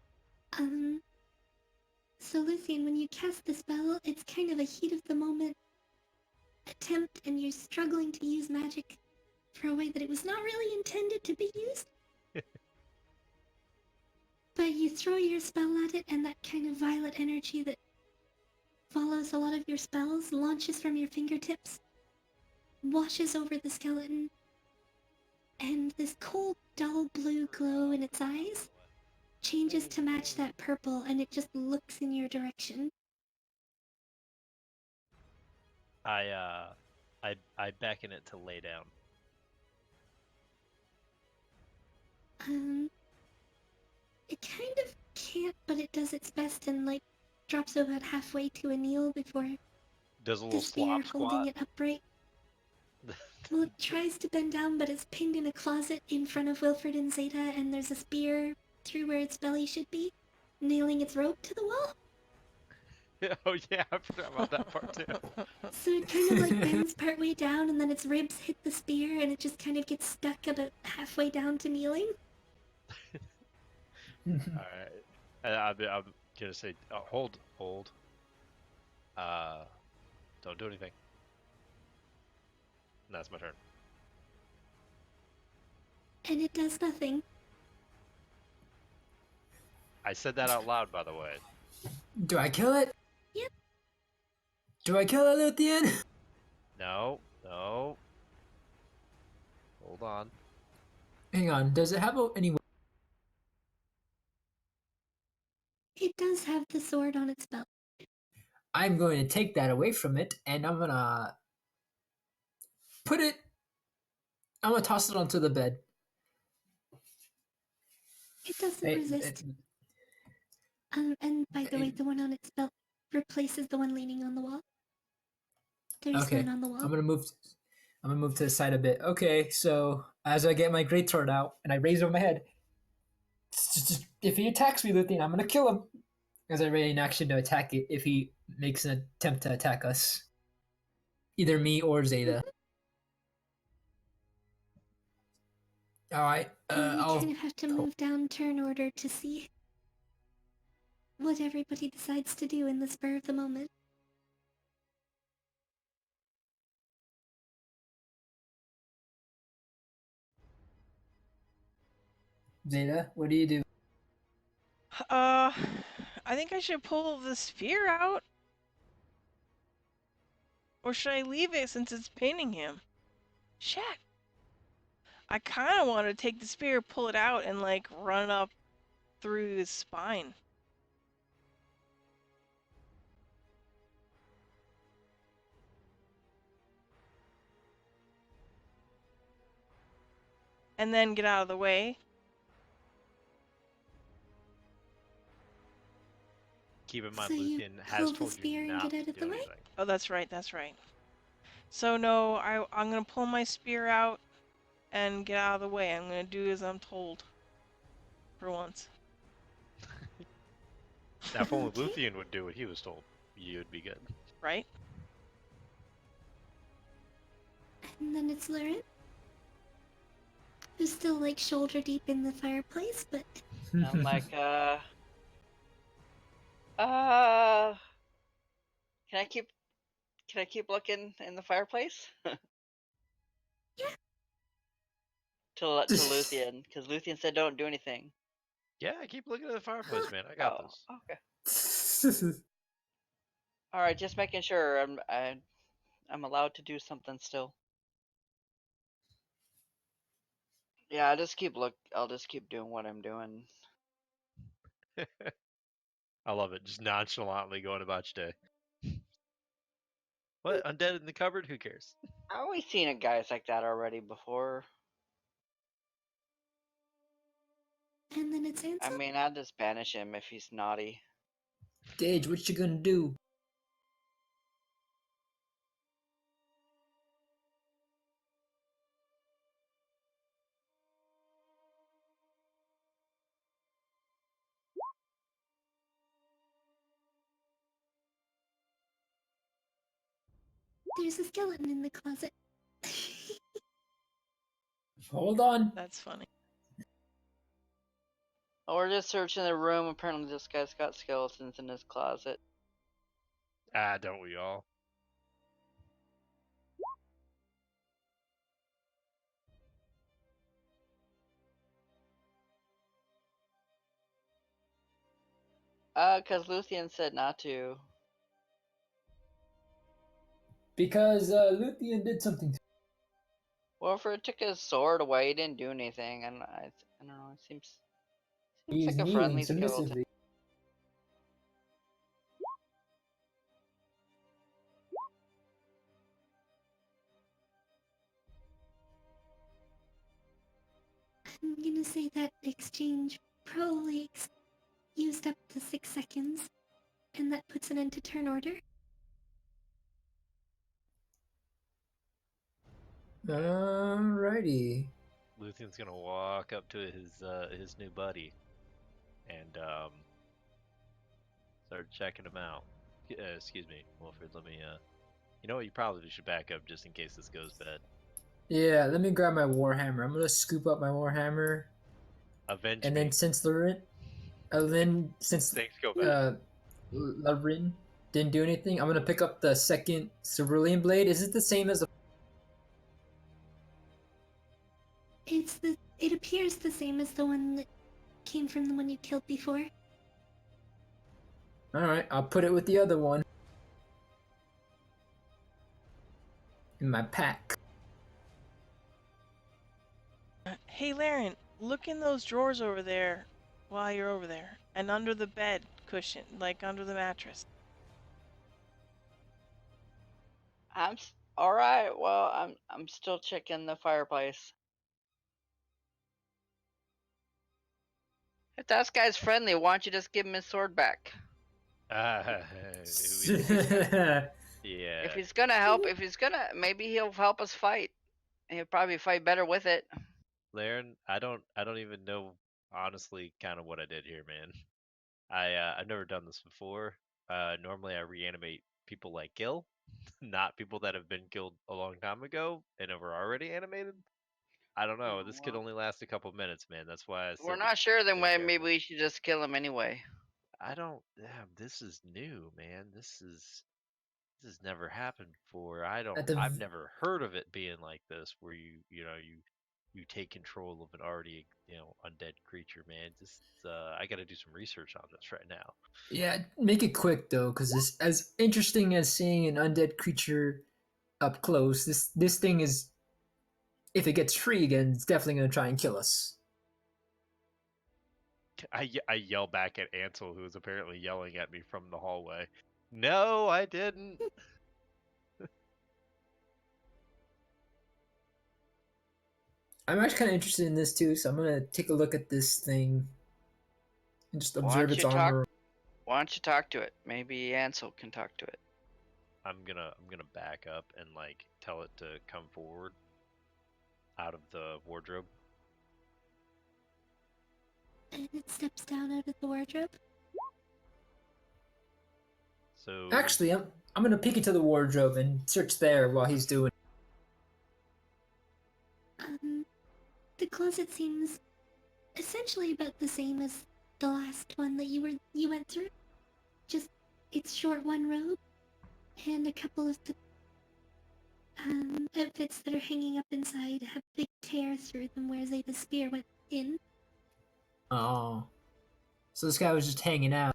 So Luthien, when you cast the spell, it's kind of a heat of the moment attempt, and you're struggling to use magic for a way that it was not really intended to be used. But you throw your spell at it, and that kind of violet energy that follows a lot of your spells launches from your fingertips, washes over the skeleton, and this cold, dull blue glow in its eyes changes to match that purple, and it just looks in your direction. I beckon it to lay down. It kind of can't, but it does its best and, like, drops about halfway to a kneel before Does a the little spear slop holding squat. it upright. Well, it tries to bend down, but it's pinned in a closet in front of Wilfred and Zeta, and there's a spear through where its belly should be, nailing its rope to the wall. Oh yeah, I forgot about that part too. So it kind of like bends partway down, and then its ribs hit the spear, and it just kind of gets stuck about halfway down to kneeling. Alright. I'm gonna say, hold. Don't do anything. And that's my turn. And it does nothing. I said that out loud, by the way. Do I kill it? Yep. Do I kill it, Luthien? No. Hold on. Hang on, does it have any... It does have the sword on its belt. I'm going to take that away from it, and I'm gonna... I'm gonna toss it onto the bed. It doesn't Hey, resist. And by the way, the one on its belt replaces the one leaning on the wall. There's okay, none on the wall. I'm gonna move to the side a bit. Okay, so as I get my greatsword out and I raise over my head, if he attacks me, Luthien, I'm gonna kill him. As I ready in action to attack it if he makes an attempt to attack us, either me or Zeta. All right, And we I'll kind of have to move down turn order to see what everybody decides to do in the spur of the moment. Zeta. What do you do? I think I should pull the spear out. Or should I leave it since it's pinning him? Shit. I kind of want to take the spear, pull it out, and like run up through his spine. And then get out of the way. keep in mind, So you Luthien has pull the told spear you and not get out to of the do way? anything. Oh, that's right, that's right. So no, I'm gonna pull my spear out and get out of the way. I'm gonna do as I'm told. For once. Now, if only Okay. Luthien would do what he was told, you'd be good. Right? And then it's Lauren, who's still like shoulder deep in the fireplace, but I'm like, uh, can I keep looking in the fireplace? Yeah. To Luthien, because Luthien said don't do anything. Yeah, keep looking at the fireplace, man. I got Oh, this. okay. All right, just making sure I'm allowed to do something still. Yeah, I'll just keep doing what I'm doing. I love it. Just nonchalantly going about your day. What? Undead in the cupboard? Who cares? I've always seen a guys like that already before. and then it's I Ansel. mean, I'll just banish him if he's naughty. Gage, what you gonna do? There's a skeleton in the closet. Hold on. That's funny. Oh, we're just searching the room. Apparently, this guy's got skeletons in his closet. Ah, don't we all? Cause Luthien said not to. Because Luthien did something. Well, if it took his sword away, he didn't do anything, and I don't know. It seems He's like a kneeling friendly skeleton. submissively. I'm gonna say that exchange probably used up the 6 seconds, and that puts an end to turn order. Alrighty. Luthien's gonna walk up to his new buddy, and start checking him out. Excuse me, Wilfred. Let me. You know what? You probably should back up just in case this goes bad. Yeah, let me grab my warhammer. I'm gonna scoop up my warhammer, Avenge and me. then since Things go bad. Larin didn't do anything, I'm gonna pick up the second cerulean blade. Is it the same as the? It appears the same as the one that came from the one you killed before. All right, I'll put it with the other one in my pack. Hey, Laren, look in those drawers over there while you're over there. And under the bed cushion, like under the mattress. All right. Well, I'm still checking the fireplace. If that guy's friendly, why don't you just give him his sword back? Yeah. If he's gonna help, maybe he'll help us fight. He'll probably fight better with it. Laren, I don't even know honestly kind of what I did here, man. I've never done this before. Normally I reanimate people like Gil, not people that have been killed a long time ago and were already animated. I don't know. This could only last a couple minutes, man. That's why I said We're not sure. Then stay maybe careful. we should just kill him anyway. I don't. Damn, this is new, man. This has never happened before. I've never heard of it being like this, where you take control of an already undead creature, man. Just I got to do some research on this right now. Yeah, make it quick though, because it's as interesting as seeing an undead creature up close. This thing is, if it gets free again, it's definitely gonna try and kill us. I yell back at Ansel, who is apparently yelling at me from the hallway. No, I didn't. I'm actually kind of interested in this too, so I'm gonna take a look at this thing and just observe its armor. Why don't you talk to it? Maybe Ansel can talk to it. I'm gonna back up and like tell it to come forward out of the wardrobe. And it steps down out of the wardrobe. So Actually, I'm gonna peek into the wardrobe and search there while he's doing. The closet seems essentially about the same as the last one that you went through. Just it's short one robe and a couple of the outfits that are hanging up inside have big tears through them where Zeta's spear went in. Oh, so this guy was just hanging out.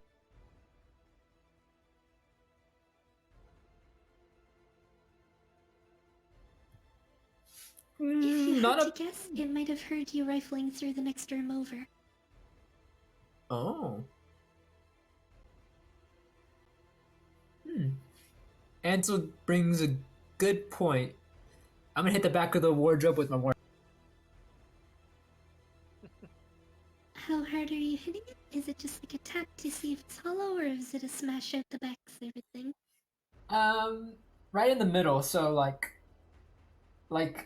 If you Not had a. to guess, it might have heard you rifling through the next room over. Oh. Ansel brings a good point. I'm gonna hit the back of the wardrobe with my wardrobe. How hard are you hitting it? Is it just like a tap to see if it's hollow, or is it a smash out the back sort of thing? Right in the middle. So like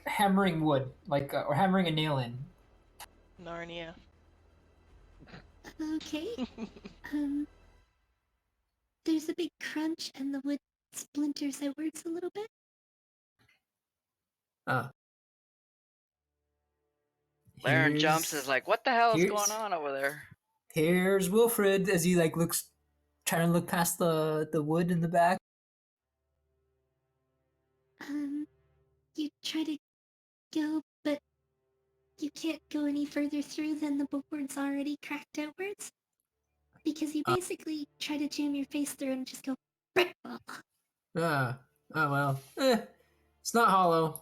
hammering wood, like or hammering a nail in. Narnia. Okay. Um, there's a big crunch and the wood splinters outwards a little bit. Uh. Laren jumps and is like, what the hell is going here's- on over there? Here's Wilfred as he like looks, trying to look past the wood in the back. You try to go, but you can't go any further through than the board's already cracked outwards. Because you basically try to jam your face through and just go, brickball. Oh well. It's not hollow.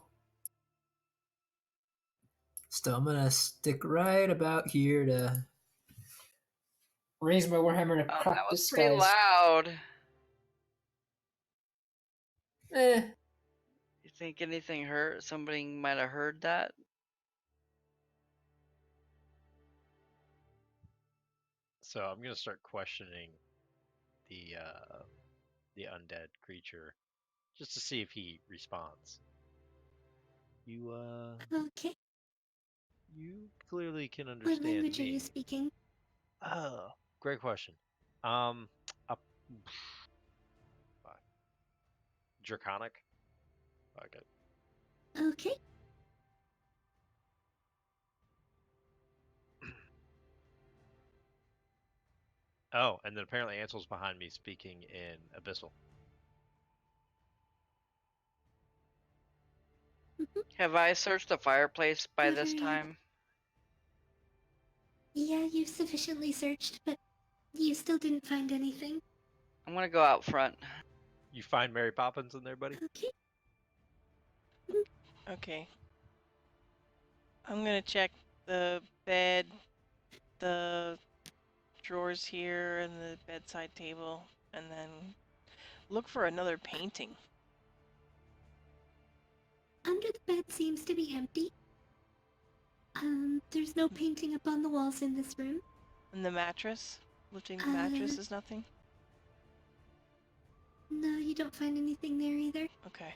Still, I'm gonna stick right about here to raise my warhammer to Oh, crack that was this pretty guy's. loud. Eh. You think anything hurt? Somebody might have heard that? So I'm gonna start questioning the undead creature just to see if he responds. You Okay, you clearly can what understand language are me. you speaking? Oh, great question. Up, Draconic. Okay. Okay, Oh, and then apparently Ansel's behind me speaking in Abyssal. Have I searched the fireplace by What this are you- time? Yeah, you've sufficiently searched, but you still didn't find anything. I'm gonna go out front. You find Mary Poppins in there, buddy? Okay, Okay. I'm gonna check the bed, the drawers here, and the bedside table, and then look for another painting. under the bed seems to be empty. There's no painting up on the walls in this room. And the mattress? Lifting the mattress Uh, is nothing? No, you don't find anything there either. Okay.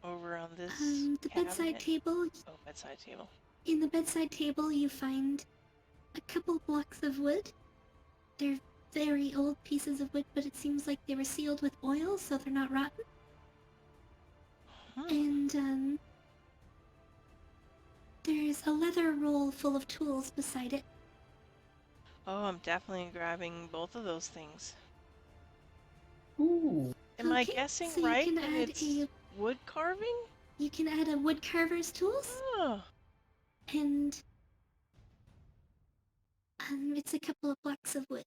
Over on this The bedside cabinet. table, Oh, bedside table. in the bedside table you find a couple blocks of wood. They're very old pieces of wood, but it seems like they were sealed with oil, so they're not rotten. Hmm. And, there's a leather roll full of tools beside it. Oh, I'm definitely grabbing both of those things. Ooh. Am I Okay, guessing so you right can that add it's wood carving? You can add a woodcarver's tools, Oh. and, it's a couple of blocks of wood.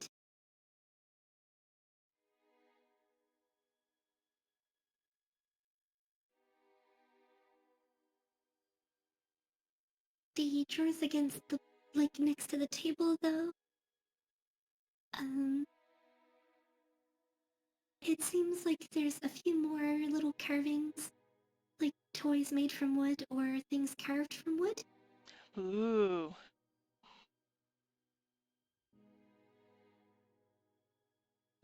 The drawers against the, like, next to the table, though, it seems like there's a few more little carvings, like toys made from wood or things carved from wood. Ooh.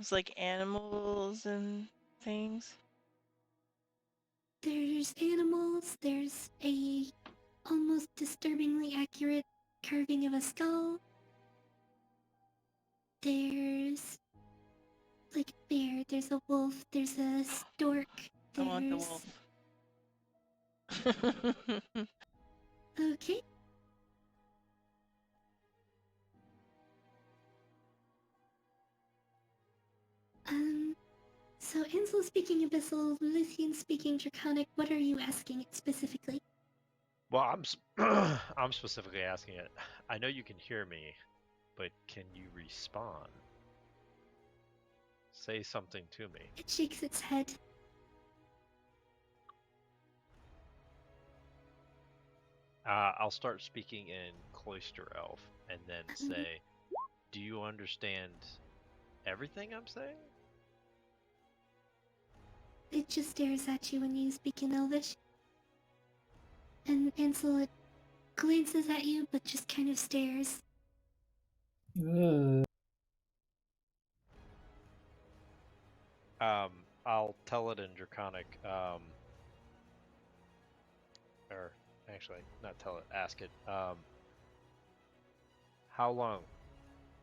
It's like animals and things. There's animals, there's a almost disturbingly accurate carving of a skull. There's like a bear, there's a wolf, there's a stork, I want the there's wolf. okay. So Ansel speaking Abyssal, Luthien speaking Draconic, what are you asking it specifically? Well, I'm specifically asking it. I know you can hear me, but can you respond? Say something to me. It shakes its head. I'll start speaking in Cloister Elf and then say, "Do you understand everything I'm saying?" It just stares at you when you speak in Elvish. And Ansel, it glances at you, but just kind of stares. Ugh. I'll tell it in Draconic. Or actually, not tell it. Ask it. How long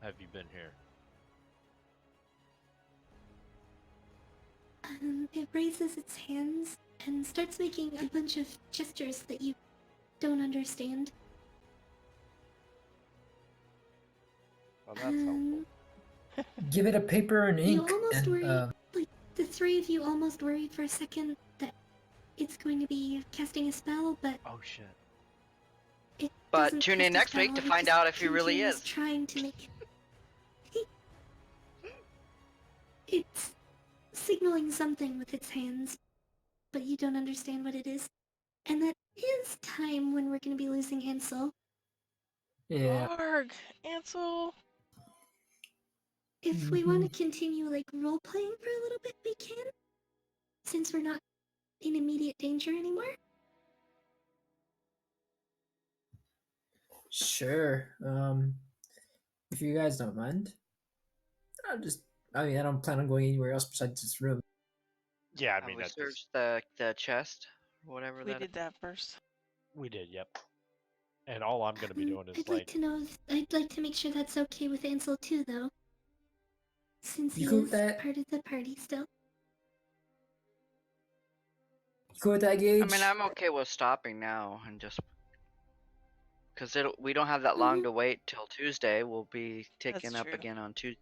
have you been here? It raises its hands and starts making a bunch of gestures that you don't understand. Well, that's helpful. Give it a paper and You ink. almost And, worry, like, the three of you almost worry for a second that it's going to be casting a spell, but Oh shit. it But doesn't tune in cast a next week spell, to it find just out if he really continues is. trying to make it's signaling something with its hands, but you don't understand what it is. And that is time when we're going to be losing Ansel. yeah. Arg, Ansel. If we want to continue like role playing for a little bit, we can, since we're not in immediate danger anymore. Sure. If you guys don't mind, I mean, I don't plan on going anywhere else besides this room. Yeah, I Have mean we that's searched the chest? Whatever We that did that first. we did. Yep. And all I'm gonna be doing is I'd like to know if I'd like to make sure that's okay with Ansel too, though, since he You cool is with that? part of the party still. You cool with that, Gage? I mean, I'm okay with stopping now and just because we don't have that long to wait till Tuesday. We'll be taking up true. again on Tuesday.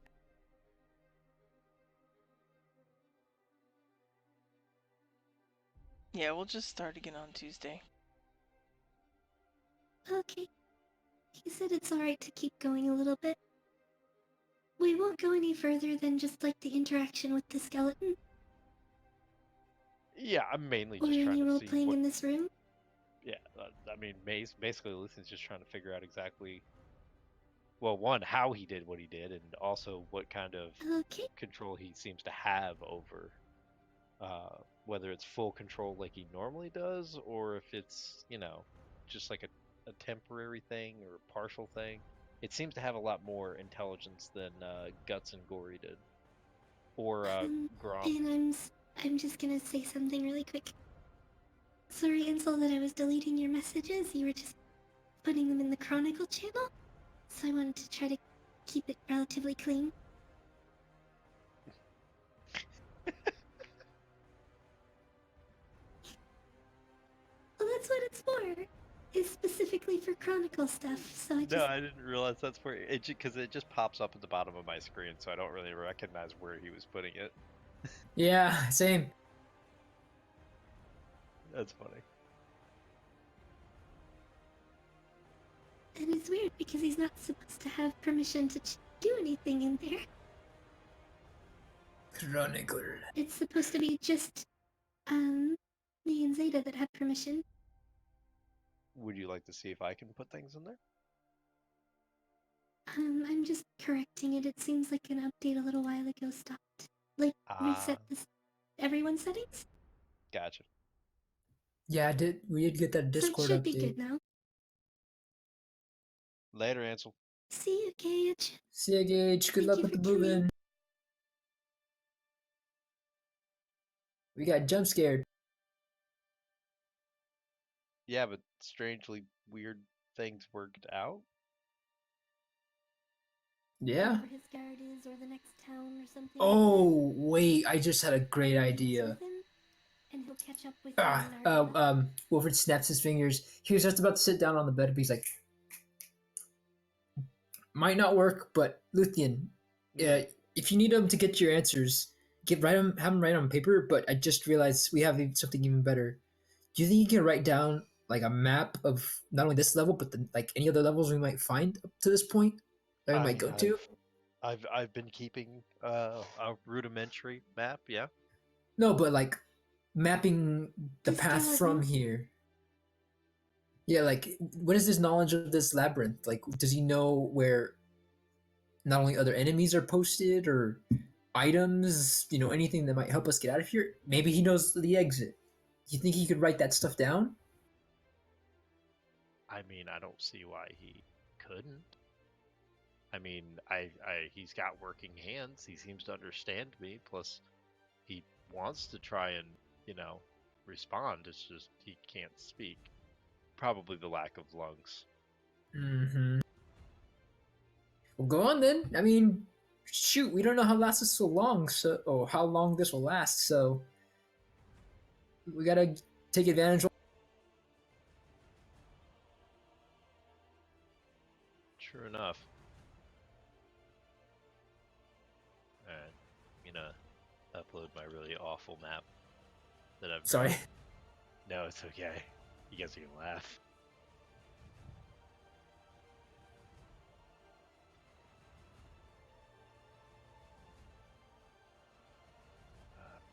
Yeah, we'll just start again on Tuesday. Okay. He said it's alright to keep going a little bit. We won't go any further than just like the interaction with the skeleton Yeah, I'm mainly or just trying any to role see playing what. in this room. Yeah, I mean, basically, Lucian's just trying to figure out exactly. Well, one, how he did what he did, and also what kind of Okay. control he seems to have over. Whether it's full control like he normally does, or if it's just like a temporary thing or a partial thing. It seems to have a lot more intelligence than Guts and Gory did, or Grom. And I'm just gonna say something really quick. Sorry, Ansel, that I was deleting your messages. You were just putting them in the Chronicle channel, so I wanted to try to keep it relatively clean. Well, that's what it's for. It's specifically for Chronicle stuff, so I just... No, I didn't realize that's where it because it just pops up at the bottom of my screen, so I don't really recognize where he was putting it. Yeah, same. That's funny. And it's weird because he's not supposed to have permission to do anything in there. Chronicle. It's supposed to be just, me and Zeta that have permission. Would you like to see if I can put things in there? I'm just correcting it. It seems like an update a little while ago stopped. Like, reset this everyone's settings? Gotcha. Yeah, we did get that So it Discord should update. be good now. Later, Ansel. See you, Gage. See ya, Gage. Good Thank luck you with the for coming. moving. We got jump scared. Yeah, but strangely weird things worked out. Yeah. Wherever his guard is, or the next town, or something. Oh, wait, I just had a great Like that. idea. With him, and he'll catch up with you in Narnia. Wilfred snaps his fingers. He was just about to sit down on the bed, but he's like, might not work, but Luthien, if you need him to get your answers, have him write on paper. But I just realized we have something even better. Do you think you can write down like a map of not only this level, but like any other levels we might find up to this point that we I might mean, go to? I've been keeping a rudimentary map. Yeah. No, but like mapping the The path from skeleton. here. Yeah, like what is his knowledge of this labyrinth? Like, does he know where not only other enemies are posted or items, anything that might help us get out of here? Maybe he knows the exit. Do you think he could write that stuff down? I mean, I don't see why he couldn't. I mean, he's got working hands. He seems to understand me. Plus, he wants to try and, respond. It's just he can't speak. Probably the lack of lungs. Mm-hmm. Well, go on then. I mean, shoot, we don't know how how long this will last. So we gotta take advantage. Sure enough. Alright, I'm gonna upload my really awful map that I've Sorry. No, it's okay. You guys can laugh.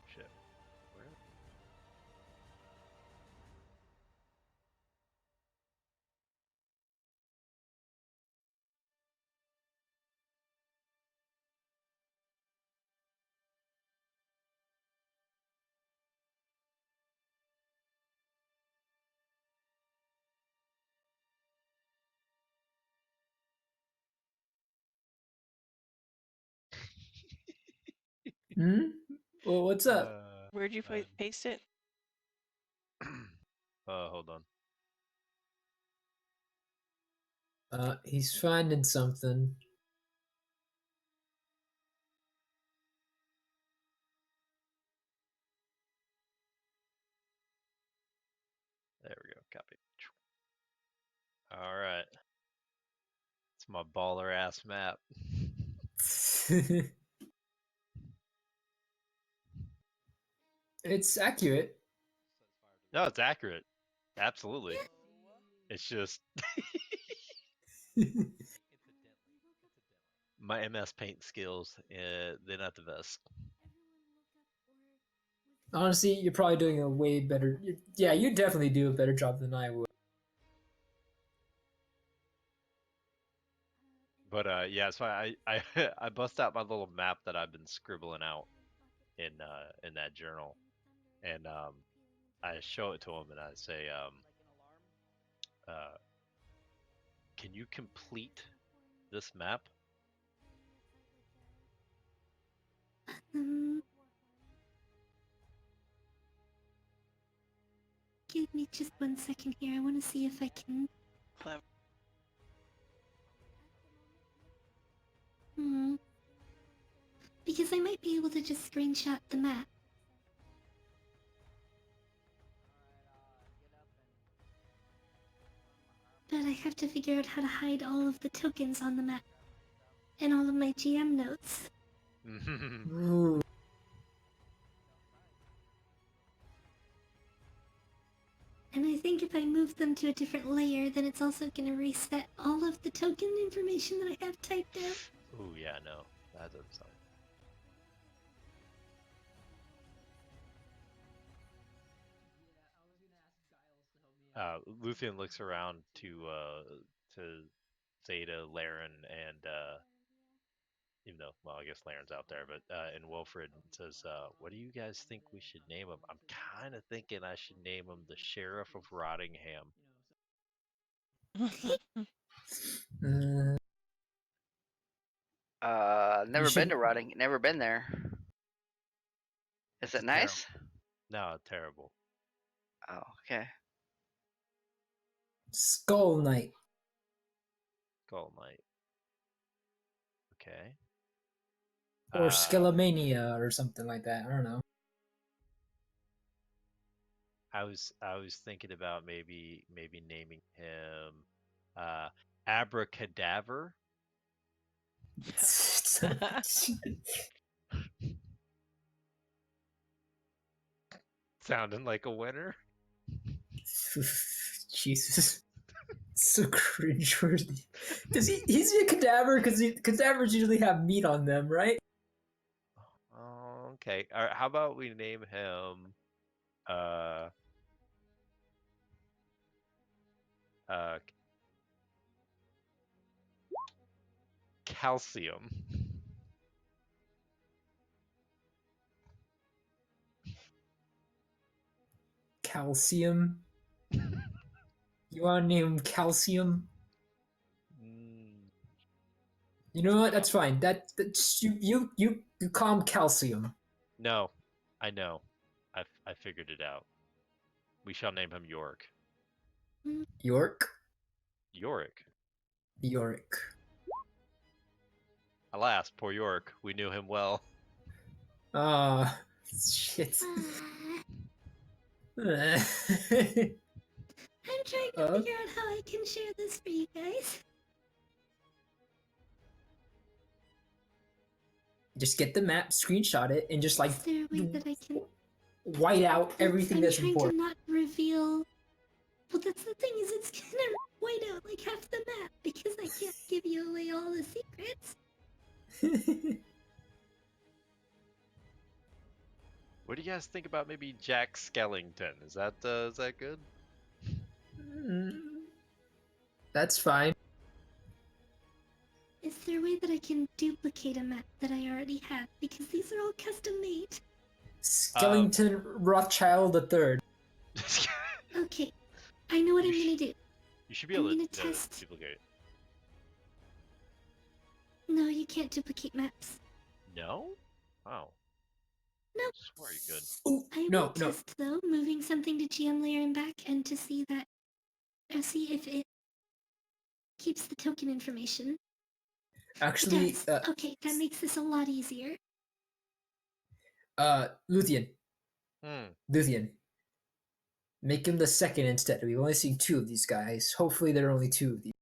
Shit. Where? Hmm. Well, what's up? Where'd you I'm- paste it? Hold on. He's finding something. There we go. Copy. Alright. It's my baller ass map. It's accurate. No, it's accurate. Absolutely. It's just my MS Paint skills, they're not the best. Honestly, you're probably doing a way better. Yeah, you definitely do a better job than I would. But yeah, so I I bust out my little map that I've been scribbling out in that journal, and I show it to him and I say, can you complete this map? Um, give me just 1 second here. I want to see if I can. Clever. Because I might be able to just screenshot the map. But I have to figure out how to hide all of the tokens on the map. And all of my GM notes. Ooh. And I think if I move them to a different layer, then it's also going to reset all of the token information that I have typed out. Ooh, yeah, no, that doesn't sound. Luthien looks around to Zeta, Laren, and even though, well, I guess Laren's out there, but and Wilfred says, "What do you guys think we should name him?" I'm kind of thinking I should name him the Sheriff of Rottingham. Uh, Never been should- to Rotting. Never been there. Is it It's nice? No, terrible. Oh, okay. Skull Knight. Skull Knight. Okay. Or Skelomania or something like that. I don't know. I was thinking about maybe naming him Abracadaver. Sounding like a winner. Jesus. So cringeworthy. Does he's a cadaver because cadavers usually have meat on them, right? Oh, okay. All right, how about we name him uh uh Calcium. Calcium. You want to name him Calcium? Mm, You know what? That's fine. That's you call him Calcium. no, I know. I figured it out. We shall name him Yorick. York. Yorick. Yorick. Alas, poor Yorick. We knew him well. Ah, shit. I'm trying to Uh? figure out how I can share this for you guys. Just get the map, screenshot it, and just like Is there a way that I can? white out everything I'm that's trying important. to not reveal. Well, that's the thing is, it's gonna white out like half the map because I can't give you away all the secrets. What do you guys think about maybe Jack Skellington? Is that good? That's fine. Is there a way that I can duplicate a map that I already have? Because these are all custom made. Skellington Rothschild III. Okay, I know what You I'm gonna do. You should be I'm able gonna to test. duplicate it. No, you can't duplicate maps. No? Oh, No. swear you could. Ooh, I no, will no. test though, moving something to GM layer and back, and to see that, see if it keeps the token information. Actually, It does. Okay, that makes this a lot easier. Luthien. Hmm. Luthien. Make him the second instead. We've only seen two of these guys. Hopefully there are only two of these.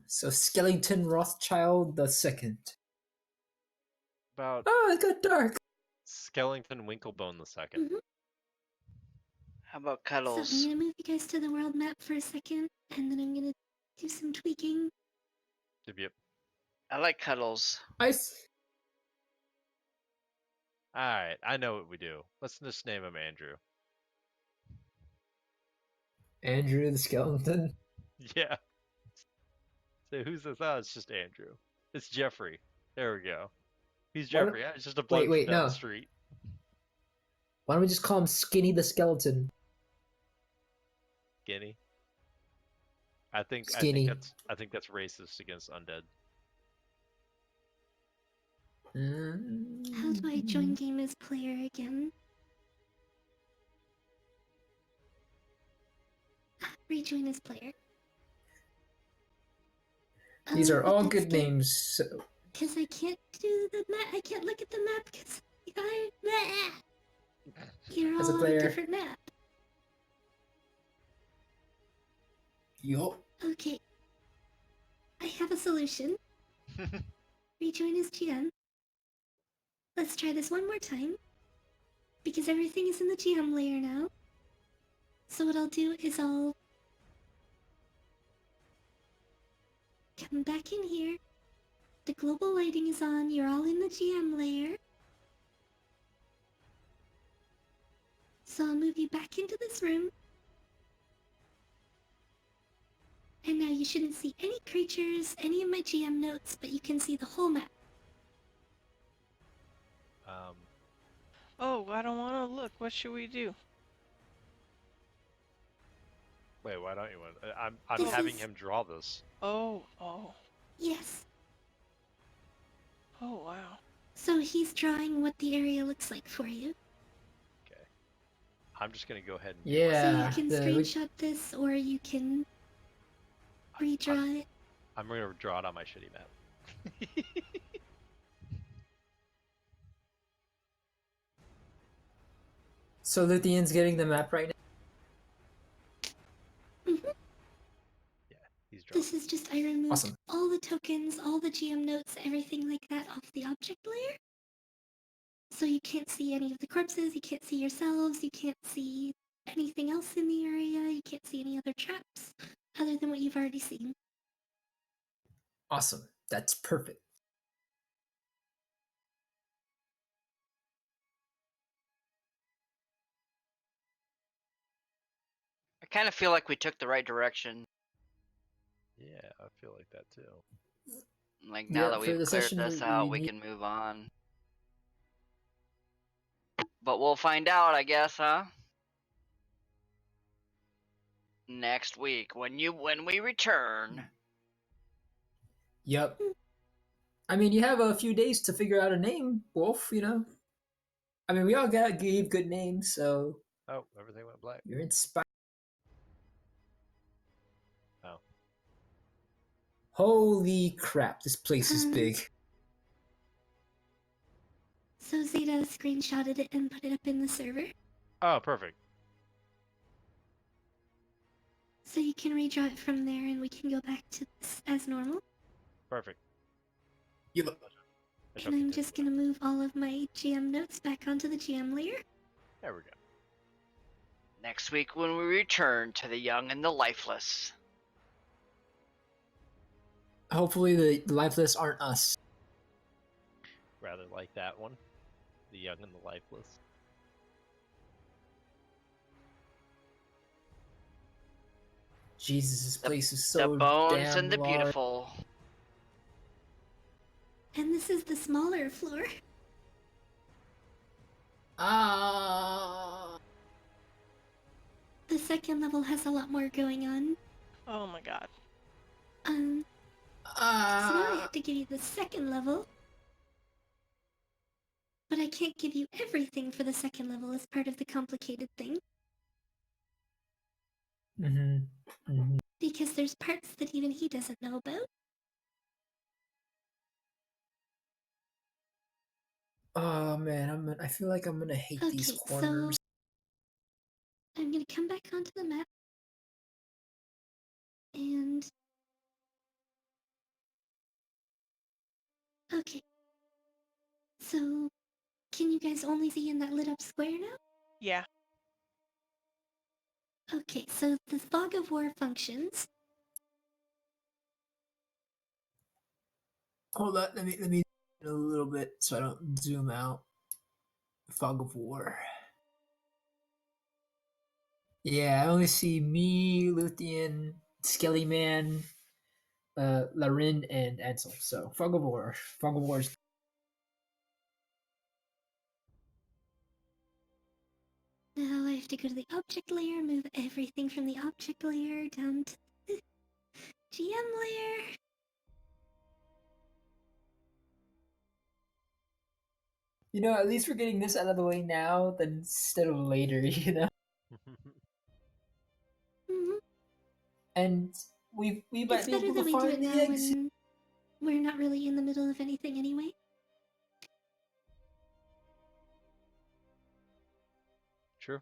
So Skellington Rothschild the second. About Oh, it got dark. Skellington Winklebone the second. Mhm. How about So Cuddles? I'm gonna move you guys to the world map for a second, and then I'm gonna do some tweaking. Yep. I like Cuddles. Alright, I know what we do. Let's just name him Andrew. Andrew the Skeleton. Yeah. So who's this? Oh, it's just Andrew. It's Jeffrey. There we go. He's Why don't- Jeffrey. Yeah, it's just a bloke wait, down no. the street. Why don't we just call him Skinny the Skeleton? Skinny. I think Skinny. that's racist against undead. How do I join game as player again? Rejoin as player. These are all that's good names. So Because I can't do the map. I can't look at the map because you're As a all on player. a different map. yup. Okay. I have a solution. Rejoin as GM. Let's try this one more time. Because everything is in the GM layer now. So what I'll do is I'll come back in here. The global lighting is on. You're all in the GM layer. So I'll move you back into this room. And now you shouldn't see any creatures, any of my GM notes, but you can see the whole map. Oh, I don't want to look. What should we do? Wait, why don't you want? I'm This having is- him draw this. Oh. Yes. Oh, wow. So he's drawing what the area looks like for you. I'm just gonna go ahead and Yeah. So you can screenshot this, or you can redraw it. I'm gonna draw it on my shitty map. So Luthion's getting the map right now. He's drawing. This is just, I removed Awesome. all the tokens, all the GM notes, everything like that off the object layer. So you can't see any of the corpses, you can't see yourselves, you can't see anything else in the area, you can't see any other traps other than what you've already seen. Awesome. That's perfect. I kind of feel like we took the right direction. Yeah, I feel like that too. Like now Yeah, that for we've the cleared session this we out, we need- can move on. But we'll find out, I guess, huh? Next week when we return. Yep. I mean, you have a few days to figure out a name, Wolf, you know? I mean, we all gave good names, so Oh, everything went black. you're inspired. Oh. Holy crap, this place is big. So Zeta screenshotted it and put it up in the server. Oh, perfect. So you can redraw it from there and we can go back to this as normal. Perfect. Yep. I shall And I'm continue just that. gonna move all of my GM notes back onto the GM layer. There we go. Next week when we return to the young and the lifeless. Hopefully the lifeless aren't us. Rather like that one. The young and the lifeless. Jesus, this place is so the bones damn and the large. beautiful. And this is the smaller floor. Ah. The second level has a lot more going on. Oh my god. So now I have to give you the second level. But I can't give you everything for the second level as part of the complicated thing. Because there's parts that even he doesn't know about. Oh man, I feel like I'm gonna hate these Okay, corners. so I'm gonna come back onto the map. And okay. So can you guys only see in that lit up square now? Yeah. Okay, so the fog of war functions. Hold on, let me a little bit so I don't zoom out. Fog of War. Yeah, I only see me, Luthien, Skellyman, Larin, and Ansel. So Fog of War. Fog of War's Now I have to go to the object layer, move everything from the object layer down to the GM layer. You know, at least we're getting this out of the way now than instead of later, you know? Mhm. And we might It's be better able that to we do it find the now exit. when we're not really in the middle of anything anyway. True.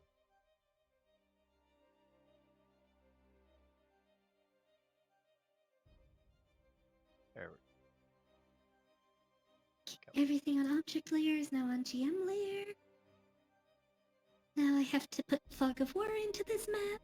There we Everything on object layer is now on GM layer. Now I have to put Fog of War into this map.